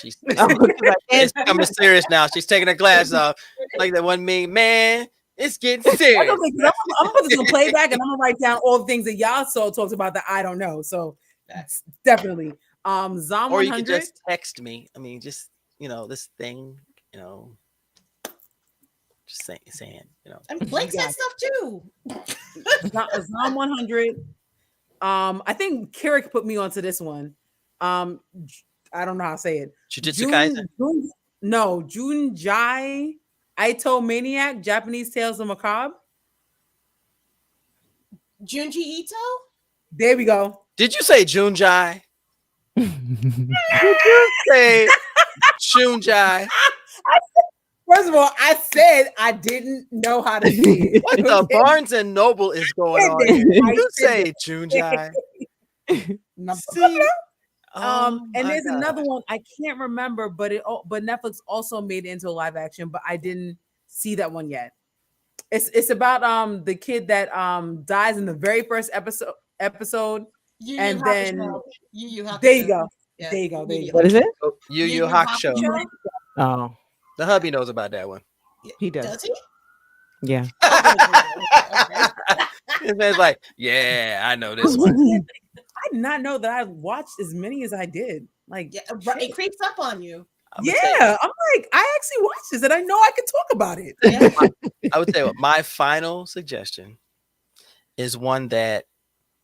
She's it's coming serious now. She's taking her glasses off. Like that one meme, man. It's getting serious. I'm gonna put this on playback, and I'm gonna write down all the things that y'all talked about that I don't know. So that's definitely Zom Or 100. you can just text me. I mean, just this thing, just saying, And Blake said stuff too. Zom 100. I think Carrick put me onto this one. I don't know how to say it. Jujutsu Kaisen. Junjai Ito Maniac, Japanese Tales of Macabre. Junji Ito? There we go. Did you say Junjai? Did you say Junjai? First of all, I said I didn't know how to say it. What the Barnes and Noble is going on here? You say Junjai. See? And there's another one I can't remember, but Netflix also made it into a live action, but I didn't see that one yet. It's about the kid that dies in the very first episode. And then there you go. Yeah. There you go. What is it? Yu Yu Hakusho. Oh, The hubby knows about that one. he does. Does he? Yeah. His man's like, yeah, I know this one. I did not know that I watched as many as I did. Like, Yeah, it creeps up on you. I'm gonna tell you- yeah, I'm like, I actually watched this and I know I can talk about it. Yeah. I would say what my final suggestion is one that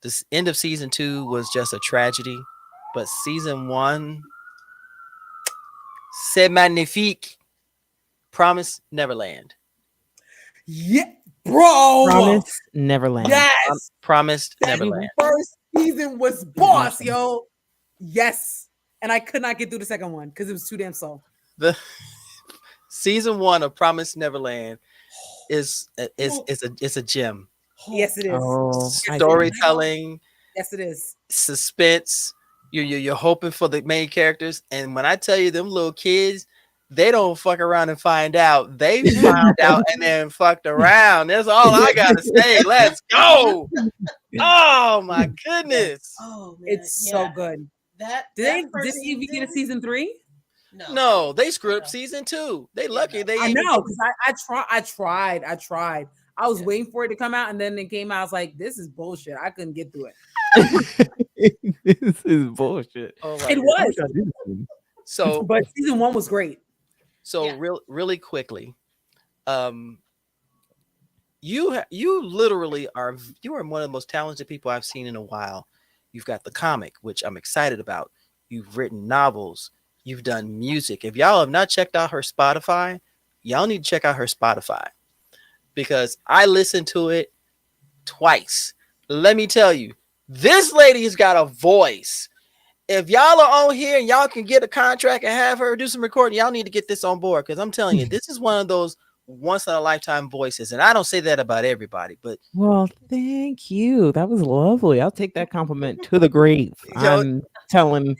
this end of season 2 was just a tragedy, but season 1, c'est magnifique. Promise Neverland. Yeah, bro. Promise Neverland. Yes. Promised That Neverland. first season was boss, yo. Yes. And I could not get through the second one because it was too damn slow. The season 1 of Promised Neverland is a gem. Yes, it is. Oh, I see. Storytelling, Yes, it is. suspense. You're hoping for the main characters, and when I tell you them little kids, they don't fuck around and find out. They found out and then fucked around. That's all I gotta say. Let's go. Oh my goodness. Oh man, It's so good. That Did that they first just even get a season? season 3? No, they screwed up No. season 2. They lucky. They I even- know, because I tried. I was waiting for it to come out, and then it came out. I was like, this is bullshit. I couldn't get through it. This is bullshit. Oh my It goodness. was. So But season 1 was great. So Yeah. really quickly, you literally are one of the most talented people I've seen in a while. You've got the comic, which I'm excited about. You've written novels. You've done music. If y'all have not checked out her Spotify, y'all need to check out her Spotify because I listened to it twice. Let me tell you, this lady's got a voice. If y'all are on here and y'all can get a contract and have her do some recording, y'all need to get this on board because I'm telling you, this is one of those once in a lifetime voices. And I don't say that about everybody, but Well, thank you. That was lovely. I'll take that compliment to the grave. Yo- I'm gonna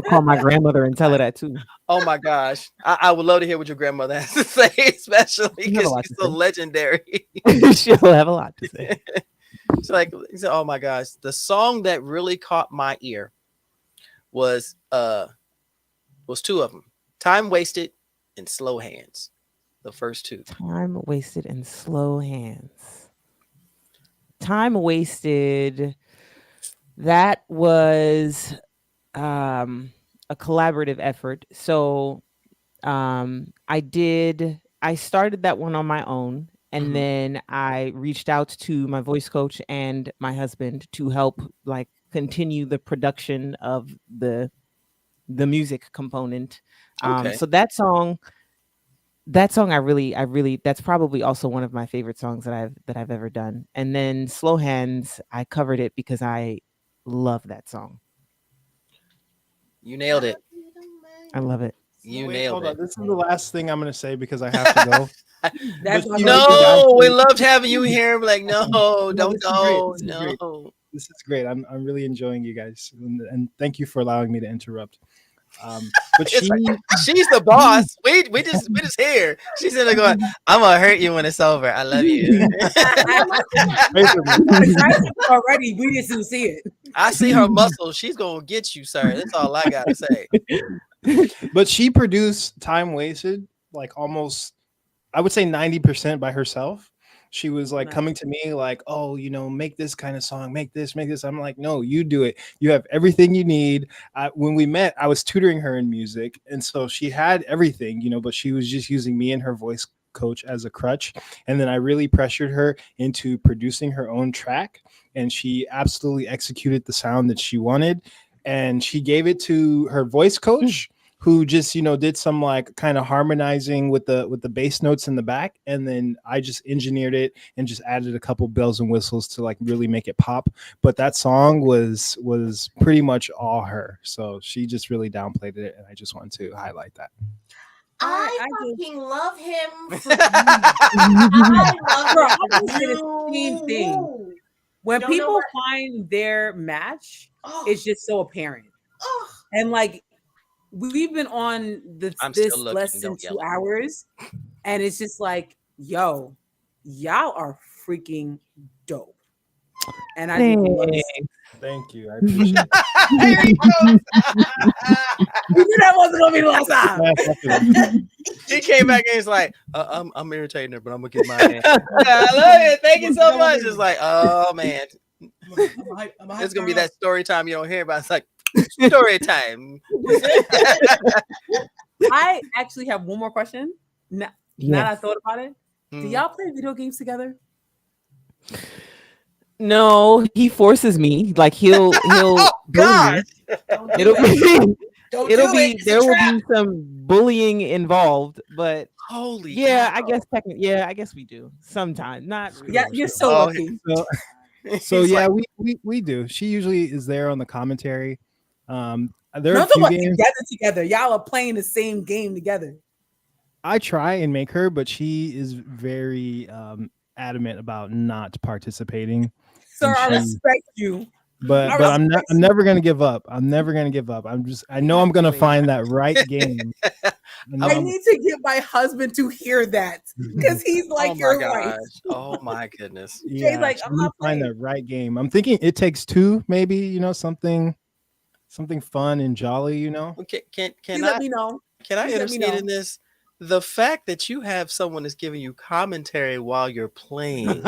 call my grandmother and tell her that too. oh my gosh, I would love to hear what your grandmother has to say, especially You have a because lot she's to so say. legendary. She'll have a lot to say. It's like, oh my gosh, the song that really caught my ear was two of them: "Time Wasted" and "Slow Hands." The first two. Time wasted and slow hands. Time wasted. That was a collaborative effort. So I started that one on my own, and Mhm. then I reached out to my voice coach and my husband to help like continue the production of the music component. Okay. So that song I really that's probably also one of my favorite songs that I've ever done. And then Slow Hands, I covered it because I love that song. You nailed it. I love it. You Wait, nailed hold it. on. This is the last thing I'm going to say because I have to go. That's But what you I'm know, like, No, we actually- loved having you here. I'm like, no, don't this is great. go. This is great. No. This is great. I'm really enjoying you guys, and thank you for allowing me to interrupt. But It's she, like, she's the boss. We just here. She's in there going, I'm gonna hurt you when it's over. I love you. I'm excited already. We just didn't see it. I see her muscles. She's gonna get you, sir. That's all I gotta say. but she produced Time Wasted like almost, I would say 90% by herself. She was like Nice. coming to me like, oh, make this kind of song, make this. I'm like, no, you do it. You have everything you need. When we met, I was tutoring her in music. And so she had everything, but she was just using me and her voice coach as a crutch. And then I really pressured her into producing her own track. And she absolutely executed the sound that she wanted. And she gave it to her voice coach, who just did some like kind of harmonizing with the bass notes in the back, and then I just engineered it and just added a couple bells and whistles to like really make it pop. But that song was pretty much all her, so she just really downplayed it, and I just wanted to highlight that. I I just- fucking love him. For I love Bro, him. I was saying the same thing. When Don't know people what- find their match, Oh, it's just so apparent. oh. And like we've been on I'm this still looking, less than don't 2 yell at me. hours, and it's just like, yo, y'all are freaking dope. And I just love it. Thank you, I appreciate it. Here he goes. You knew that wasn't gonna be the last time. He came back and he's like, I'm irritating her, but I'm gonna get my hand. I love it. Thank you so much. It's like, oh man, it's gonna be that story time you don't hear about. It's like story time. I actually have one more question. Now that I thought about it, do Hmm. y'all play video games together? No, he forces me. Like he'll Oh bully gosh. me. Don't do It'll it. be Don't it'll do be it. It's a there will trap. be some bullying involved, but Holy yeah, cow. I guess technically, yeah, I guess we do sometimes. Not really. Yeah, you're so Oh, lucky. So He's yeah, like, we do. She usually is there on the commentary. There are No, a few what games together. Y'all are playing the same game together. I try and make her, but she is very adamant about not participating. Sir, I she- respect you. But I I'm respect never gonna give up. I'm never gonna give up. I know I'm gonna find that right game. I need to get my husband to hear that because he's like, oh my "You're gosh. right." Oh my goodness. Jay's like, so "I'm not find playing." the right game. I'm thinking It Takes Two, maybe, you know, something fun and jolly, you know. Okay, Please can let I me know. can I Please let me intercede know. in this? The fact that you have someone that's giving you commentary while you're playing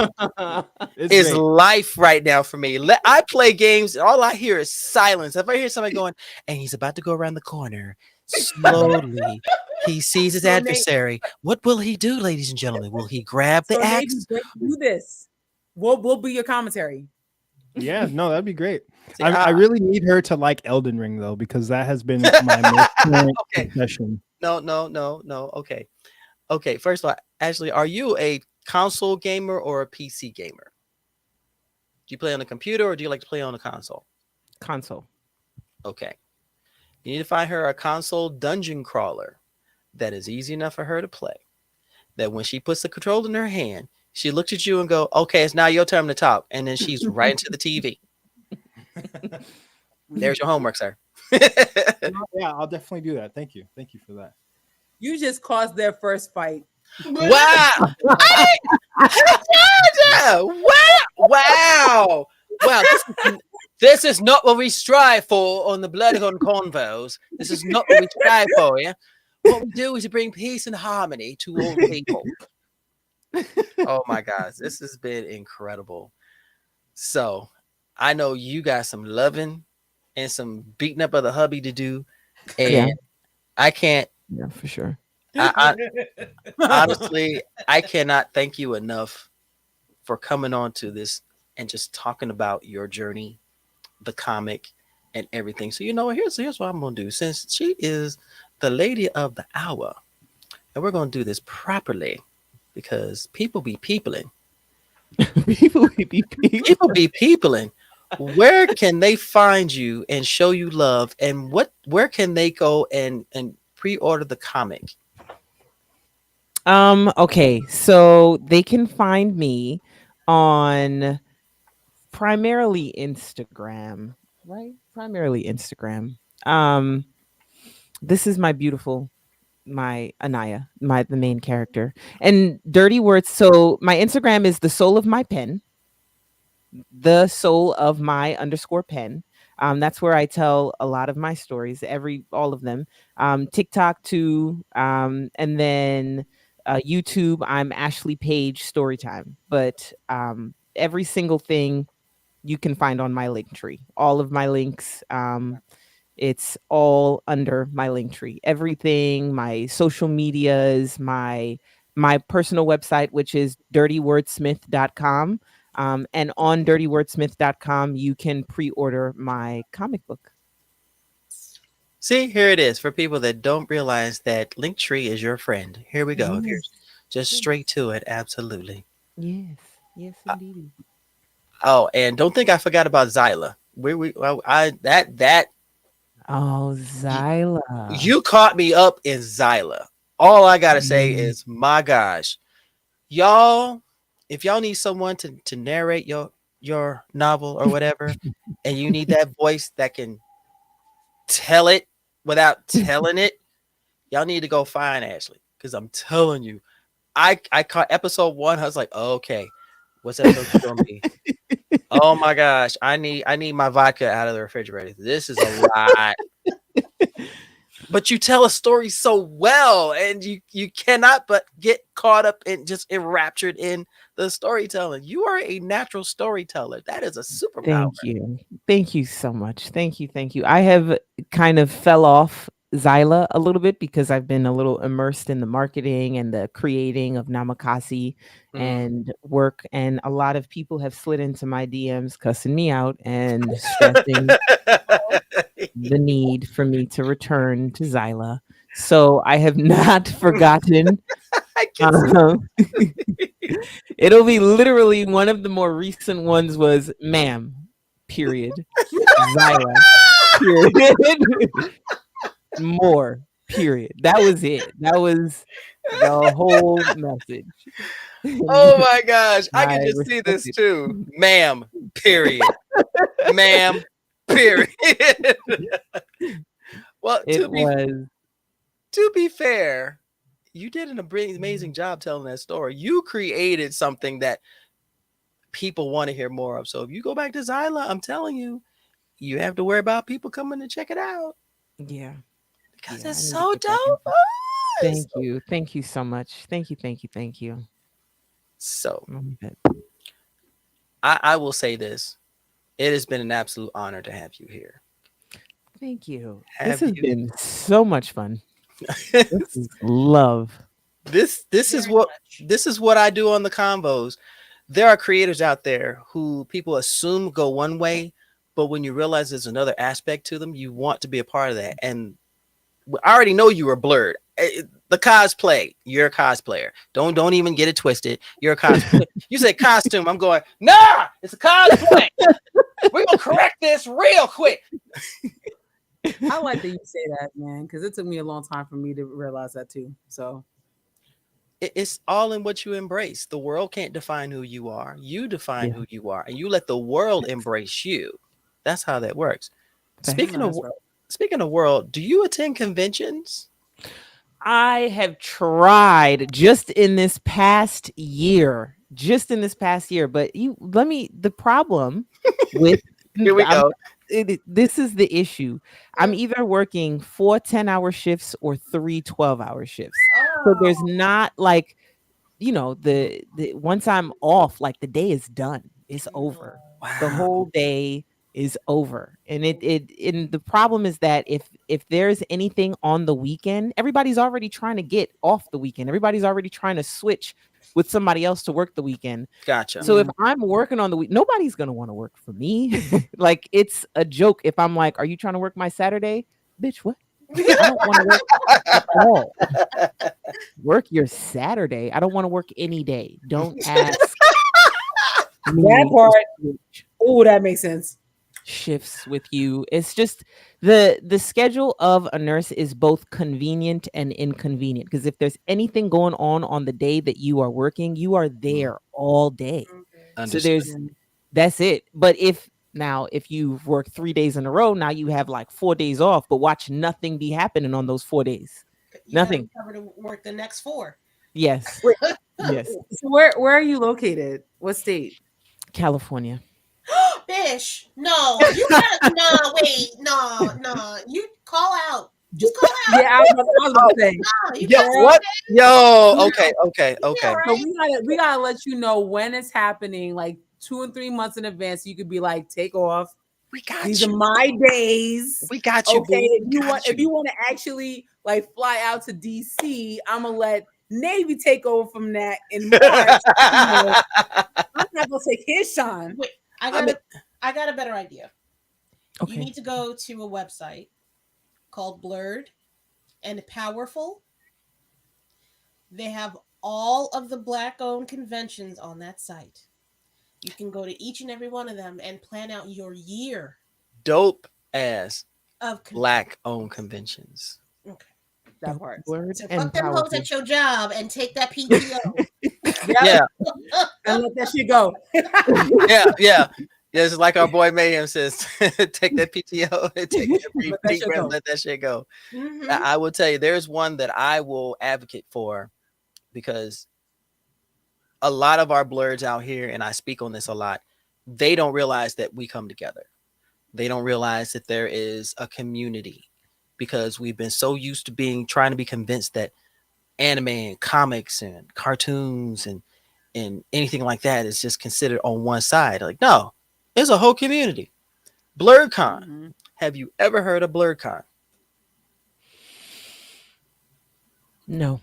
It's is great. life right now for me. I play games, all I hear is silence. If I hear somebody going, and he's about to go around the corner slowly, he sees his So, Nate, adversary. What will he do, ladies and gentlemen? Will he grab the so Nate, axe? great to do this. We'll be your commentary. Yeah, no, that'd be great. See, I really need her to like Elden Ring though, because that has been my most current okay. obsession. No. Okay. First of all, Ashley, are you a console gamer or a PC gamer? Do you play on the computer or do you like to play on the console? Console. Okay. You need to find her a console dungeon crawler that is easy enough for her to play. That when she puts the controller in her hand, she looks at you and go, "Okay, it's now your turn to talk," and then she's right into the TV. There's your homework, sir. Yeah, I'll definitely do that. Thank you for that. You just caused their first fight. Wow! Wow! This is not what we strive for on the Blerdicorn Convos. This is not what we strive for, yeah? What we do is to bring peace and harmony to all people. Oh my gosh, this has been incredible. So, I know you got some loving and some beating up of the hubby to do, and I can't. Yeah, for sure. Honestly, I cannot thank you enough for coming on to this and just talking about your journey, the comic, and everything. So, you know, here's what I'm going to do. Since she is the lady of the hour, and we're going to do this properly because people be peopling. People be people. People be peopling. Where can they find you and show you love? And where can they go and pre-order the comic? Okay, so they can find me on primarily Instagram, right? Primarily Instagram. This is my beautiful, my Anaya, the main character. And dirty words. So my Instagram is the soul of my pen. The soul of my _pen. That's where I tell a lot of my stories, all of them. TikTok too, and then YouTube. I'm Ashley Page Storytime, but every single thing you can find on my link tree. All of my links. It's all under my link tree. Everything, my social medias, my personal website, which is dirtywordsmith.com. And on dirtywordsmith.com, you can pre-order my comic book. See, here it is for people that don't realize that Linktree is your friend. Here we go. Yes. Just straight to it. Absolutely. Yes, indeed. Oh, and don't think I forgot about Zyla. Oh, Zyla. You caught me up in Zyla. All I gotta say is, my gosh, y'all. If y'all need someone to narrate your novel or whatever, and you need that voice that can tell it without telling it, y'all need to go find Ashley. Because I'm telling you, I caught episode 1. I was like, okay, what's episode 2 gonna be? Oh my gosh, I need my vodka out of the refrigerator. This is a lot. But you tell a story so well, and you cannot but get caught up and just enraptured in the storytelling. You are a natural storyteller. That is a superpower. Thank you so much. Thank you. I have kind of fell off Zyla a little bit because I've been a little immersed in the marketing and the creating of Makasi and work, and a lot of people have slid into my DMs cussing me out and stressing the need for me to return to Zyla. So I have not forgotten. It'll be literally one of the more recent ones was ma'am, period. Zyla, period. More, period. That was it. That was the whole message. Oh my gosh. I can just see this too. Ma'am, period. Ma'am, period. Well, to be fair, you did an amazing job telling that story. You created something that people want to hear more of. So if you go back to Zyla, I'm telling you, you have to worry about people coming to check it out Yeah. because Yeah, I it's need to so get back dope. into Thank you. Thank you so much. Thank you. Thank you. Thank you. So Mm, but I will say this. It has been an absolute honor to have you here. Thank you. This Have has you? been so much fun. This is love. this is Very what much. this is what I do on the convos. There are creators out there who people assume go one way, but when you realize there's another aspect to them, you want to be a part of that. And I already know you were blurred. The cosplay, you're a cosplayer. Don't even get it twisted. You're a cosplayer. You say costume, I'm going, nah, it's a cosplay. We're gonna correct this real quick. I like that you say that, man, because it took me a long time for me to realize that too. So It's all in what you embrace. The world can't define who you are. You define Yeah. who you are, and you let the world embrace you. That's how that works. Facts. no, that's right. Speaking of world, do you attend conventions? I have tried just in this past year, but the problem with Here we I'm, go. this is the issue. I'm either working 4 10-hour shifts or 3 12-hour shifts. So there's Oh, not like, the once I'm off, like the day is done. It's over. The Wow. whole day is over. And the problem is that if there's anything on the weekend, everybody's already trying to get off the weekend. Everybody's already trying to switch with somebody else to work the weekend. Gotcha. So if I'm working on the week, nobody's gonna want to work for me. Like it's a joke if I'm like, "Are you trying to work my Saturday, bitch? What? I don't want to work at all. Work your Saturday. I don't want to work any day. Don't ask me That to part. switch Oh, that makes sense. shifts with you." It's just the schedule of a nurse is both convenient and inconvenient, because if there's anything going on the day that you are working, you are there all day. So Understood. that's it. But if you've worked 3 days in a row, now you have like 4 days off, but watch nothing be happening on those 4 days. you gotta Nothing. cover to work the next 4. Yes. Wait. Yes. So where are you located? What state? California. Bish, no, you gotta no, wait, no. You call out. Just call out. Yeah, I was about to say. No, you Yo, gotta what? Yo, Yeah. okay. all So right. we gotta let you know when it's happening, like 2 and 3 months in advance. So you could be like, take off. We got These you. are my days. We got you, Okay, boo. if you want to actually like fly out to DC, I'm gonna let Navy take over from that in March. I'm not gonna take his shine. Wait, I got a better idea. You Okay. need to go to a website called Blurred and Powerful. They have all of the Black-owned conventions on that site. You can go to each and every one of them and plan out your year Dope ass of Black-owned conventions. Okay. That part. Word So and fuck them hoes powerful. at your job and take that PTO. Yeah, And let that shit go. yeah. It's like our boy Mayhem says, take that PTO and take that Let that deep shit breath, go. let that shit go. Mhm. I will tell you, there's one that I will advocate for because a lot of our blurs out here, and I speak on this a lot, they don't realize that we come together. They don't realize that there is a community because we've been so used to trying to be convinced that anime and comics and cartoons and anything like that is just considered on one side. Like, no, there's a whole community. Blerdicorn. Mhm. Have you ever heard of Blerdicorn? No.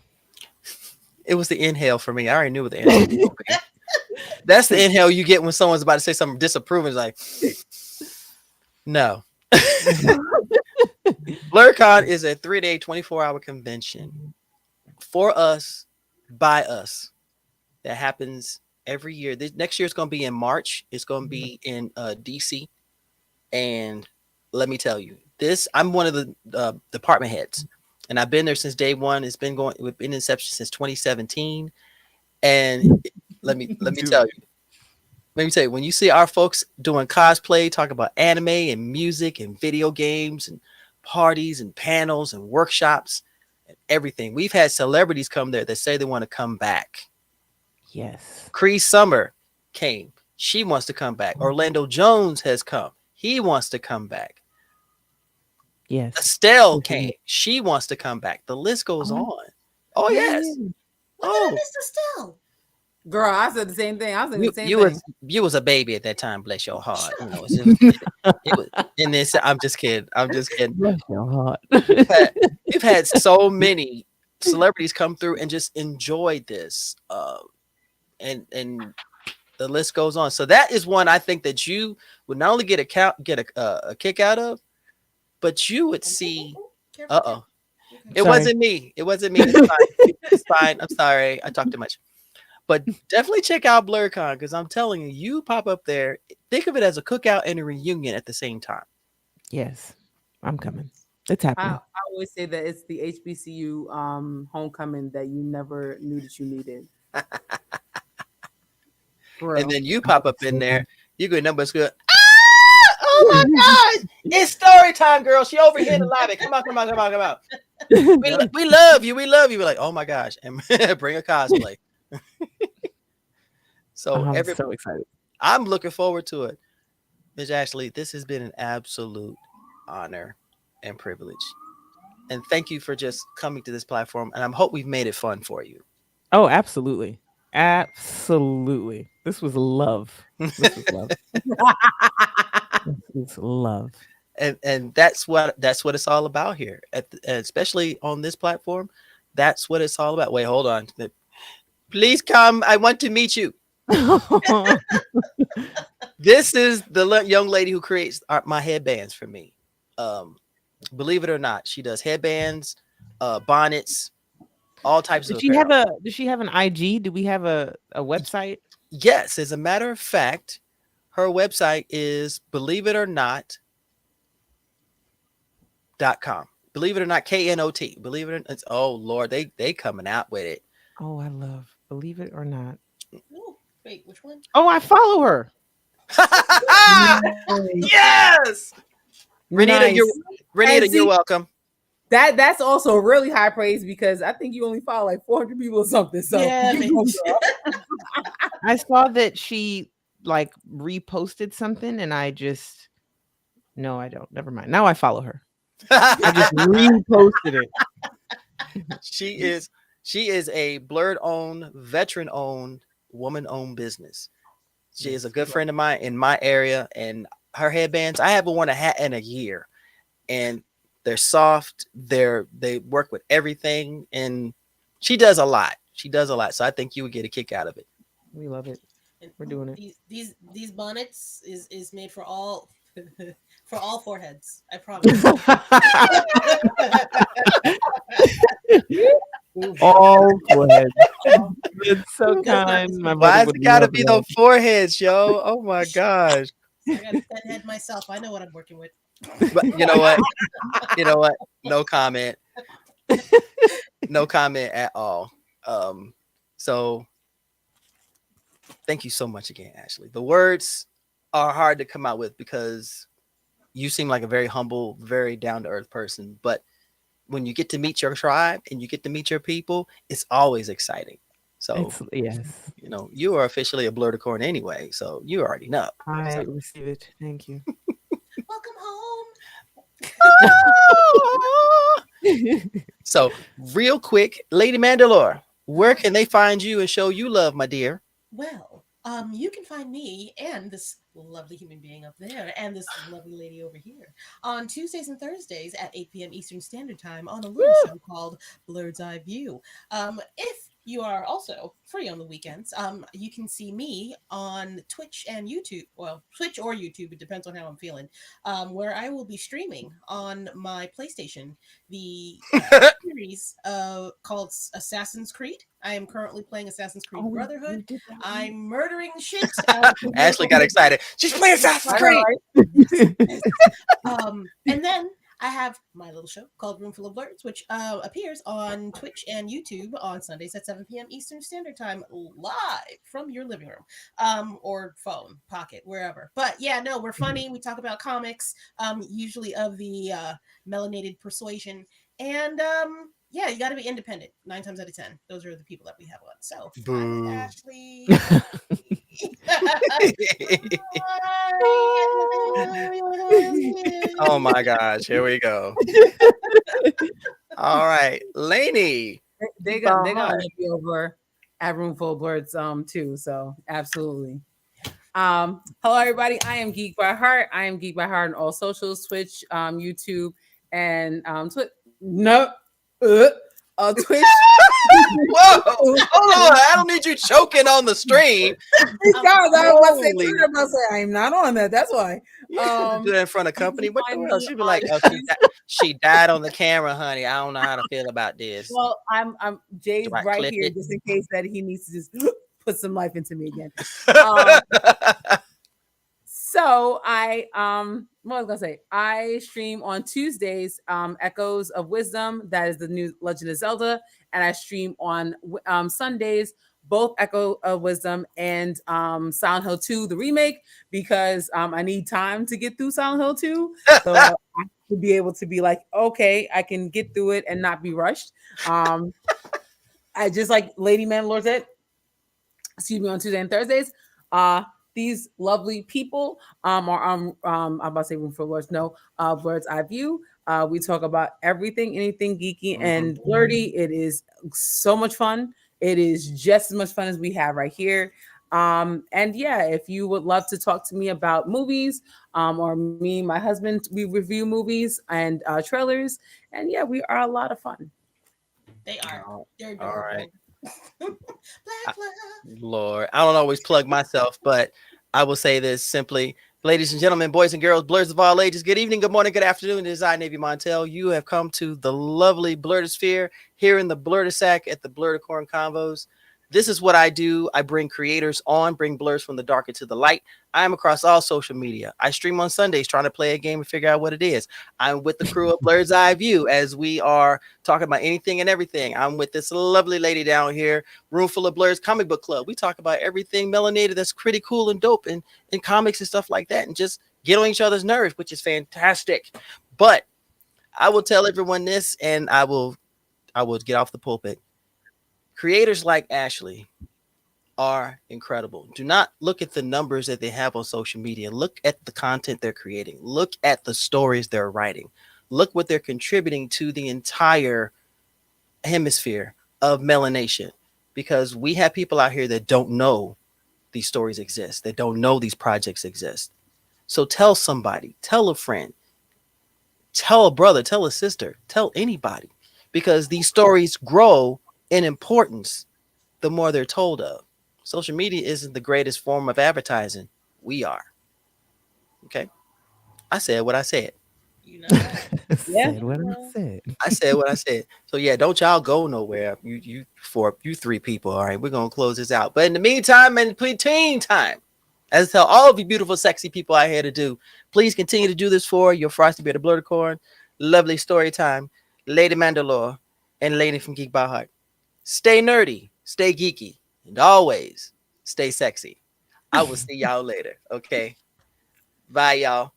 It was the inhale for me. I already knew what the inhale was gonna be. That's the inhale you get when someone's about to say something disapproving. It's like, no. Blerdicorn is a 3-day, 24-hour convention for us, by us, that happens every year. This next year is going to be in March. It's going to be in DC. And let me tell you, I'm one of the department heads, and I've been there since day one. We've been in inception since 2017. And let me tell you. Let me tell you, when you see our folks doing cosplay, talking about anime and music and video games and parties and panels and workshops, everything. We've had celebrities come there that say they want to come back. Yes. Cree Summer came. She wants to come back. Orlando Jones has come. He wants to come back. Yes. Estelle came. She wants to come back. The list goes Oh. on. Oh, yes. When did I Oh, miss Estelle? Girl, I said the same thing. I was thinking the same you thing. was a baby at that time. Bless your heart. You know, it was. And this, I'm just kidding. I'm just kidding. Bless your heart. We've had so many celebrities come through and just enjoyed this, and the list goes on. So that is one I think that you would not only get a kick out of, but you would see. Careful. It Sorry. wasn't me. It wasn't me. It's fine. It's fine. I'm sorry. I talked too much. But definitely check out Blerdicorn, because I'm telling you, you pop up there. Think of it as a cookout and a reunion at the same time. Yes, I'm coming. It's I happening. always say that it's the HBCU homecoming that you never knew that you needed. For real. And then you pop up in there. You go numbers good. Oh my God! It's story time, girl. She over here in the lobby. Come on, come on, come on, come on. We love you. We love you. We're like, oh my gosh, and bring a cosplay. So I'm so excited. I'm looking forward to it. Ms. Ashley, this has been an absolute honor and privilege. And thank you for just coming to this platform. And I hope we've made it fun for you. Oh, absolutely. Absolutely. This was love. This was love. This was love. And that's what it's all about here. Especially on this platform. That's what it's all about. Wait, hold on. Please come. I want to meet you. This is the young lady who creates my headbands for me. Believe it or not, she does headbands, bonnets, all types of apparel. Does she have an IG? Do we have a website? Yes, as a matter of fact, her website is believeItorNot.com. Believe it or not, KNOT. Believe it or not. Oh Lord, they coming out with it. Oh, I love Believe It or Not. Ooh, wait, which one? Oh, I follow her. Yes. Renita, Nice. you're welcome. That's also really high praise, because I think you only follow like 400 people or something. So Yeah, I saw that she like reposted something, and I just no, I don't. Never mind. Now I follow her. I just reposted it. She is a Blerd-owned, veteran-owned, woman-owned business. She is a good friend of mine in my area, and her headbands, I haven't worn a hat in a year, and they're soft. They work with everything, and she does a lot. So I think you would get a kick out of it. We love it. We're doing it. These bonnets is made for all for all foreheads. I promise. All foreheads. It's so kind. My Why mother has would it gotta love be that. the foreheads, yo? Oh my gosh. I got a fat head myself. I know what I'm working with. But you know what? No comment. No comment at all. So thank you so much again, Ashley. The words are hard to come out with because you seem like a very humble, very down-to-earth person. But when you get to meet your tribe and you get to meet your people, it's always exciting. So Yes. you know, you are officially a Blerdicorn anyway, so you already know. I receive it. Thank you. Welcome home. So real quick, Lady Mandalore, where can they find you and show you love, my dear? Well, you can find me and this lovely human being up there and this lovely lady over here on Tuesdays and Thursdays at 8 p.m. Eastern Standard Time on a little show called Blerd's Eye View. If you are also free on the weekends, you can see me on Twitch and YouTube. Well, Twitch or YouTube, it depends on how I'm feeling, where I will be streaming on my PlayStation the series called Assassin's Creed. I am currently playing Assassin's Creed Brotherhood. I'm murdering the shit out of Ashley got excited. She's playing Assassin's Creed. And then I have my little show called Roomful of Blerds, which appears on Twitch and YouTube on Sundays at 7 p.m. Eastern Standard Time, live from your living room or phone, pocket, wherever. But yeah, no, we're funny. We talk about comics, usually of the melanated persuasion. And Yeah, you got to be independent. 9 times out of 10, those are the people that we have on. So, Boo. Ashley. Oh my gosh, here we go. All right, Lainey. They're gonna look you over at Room Full of Blurs too. So absolutely. Hello everybody. I am Geek by Heart. I am Geek by Heart on all socials, Twitch, YouTube, and Twitch. Whoa, hold on. I don't need you choking on the stream. I am not on that. That's why. Do that in front of company. What the find hell? me She'd be like, on- oh, she died on the camera, honey. I don't know how to feel about this. Well, I'm Jay's Do I right clip here it? just in case that he needs to just put some life into me again. So I what was I gonna say? I stream on Tuesdays, Echoes of Wisdom. That is the new Legend of Zelda, and I stream on Sundays, both Echo of Wisdom and Silent Hill 2, the remake, because I need time to get through Silent Hill 2. So I to be able to be like, okay, I can get through it and not be rushed. I just like Lady Mandalore said, excuse me, on Tuesday and Thursdays. These lovely people are I'm about to say Room for Words. No, Bird's Eye View. We talk about everything, anything geeky and blerdy. It is so much fun. It is just as much fun as we have right here. And yeah, if you would love to talk to me about movies, or me and my husband, we review movies and trailers. And yeah, we are a lot of fun. They are. They're All adorable. right. Black love. Lord, I don't always plug myself, but I will say this simply. Ladies and gentlemen, boys and girls, blurs of all ages, good evening, good morning, good afternoon. It is I, navymontel. You have come to the lovely Blerdisphere here in the Blerdisac at the Blerdicorn Convos. This is what I do. I bring creators on, bring blurs from the dark into the light. I am across all social media. I stream on Sundays trying to play a game and figure out what it is. I'm with the crew of Blur's Eye View as we are talking about anything and everything. I'm with this lovely lady down here, Room Full of Blurs Comic Book Club. We talk about everything melanated that's pretty cool and dope in comics and stuff like that, and just get on each other's nerves, which is fantastic. But I will tell everyone this, and I will get off the pulpit. Creators like Ashley are incredible. Do not look at the numbers that they have on social media. Look at the content they're creating. Look at the stories they're writing. Look what they're contributing to the entire hemisphere of melanation. Because we have people out here that don't know these stories exist, that don't know these projects exist. So tell somebody, tell a friend, tell a brother, tell a sister, tell anybody. Because these stories grow in importance the more they're told of. Social media isn't the greatest form of advertising. We are. Okay. I said what I said. You know that. Said what I said. I said what I said. So yeah, don't y'all go nowhere. You three people. All right, we're gonna close this out. But in the meantime, and between time, as I tell all of you beautiful, sexy people out here to do, please continue to do this for your Frosty Bear, the Blerdicorn, lovely story time, Lady Mandalore, and Lady from Geek by Heart. Stay nerdy, stay geeky, and always stay sexy. I will see y'all later. Okay. Bye, y'all.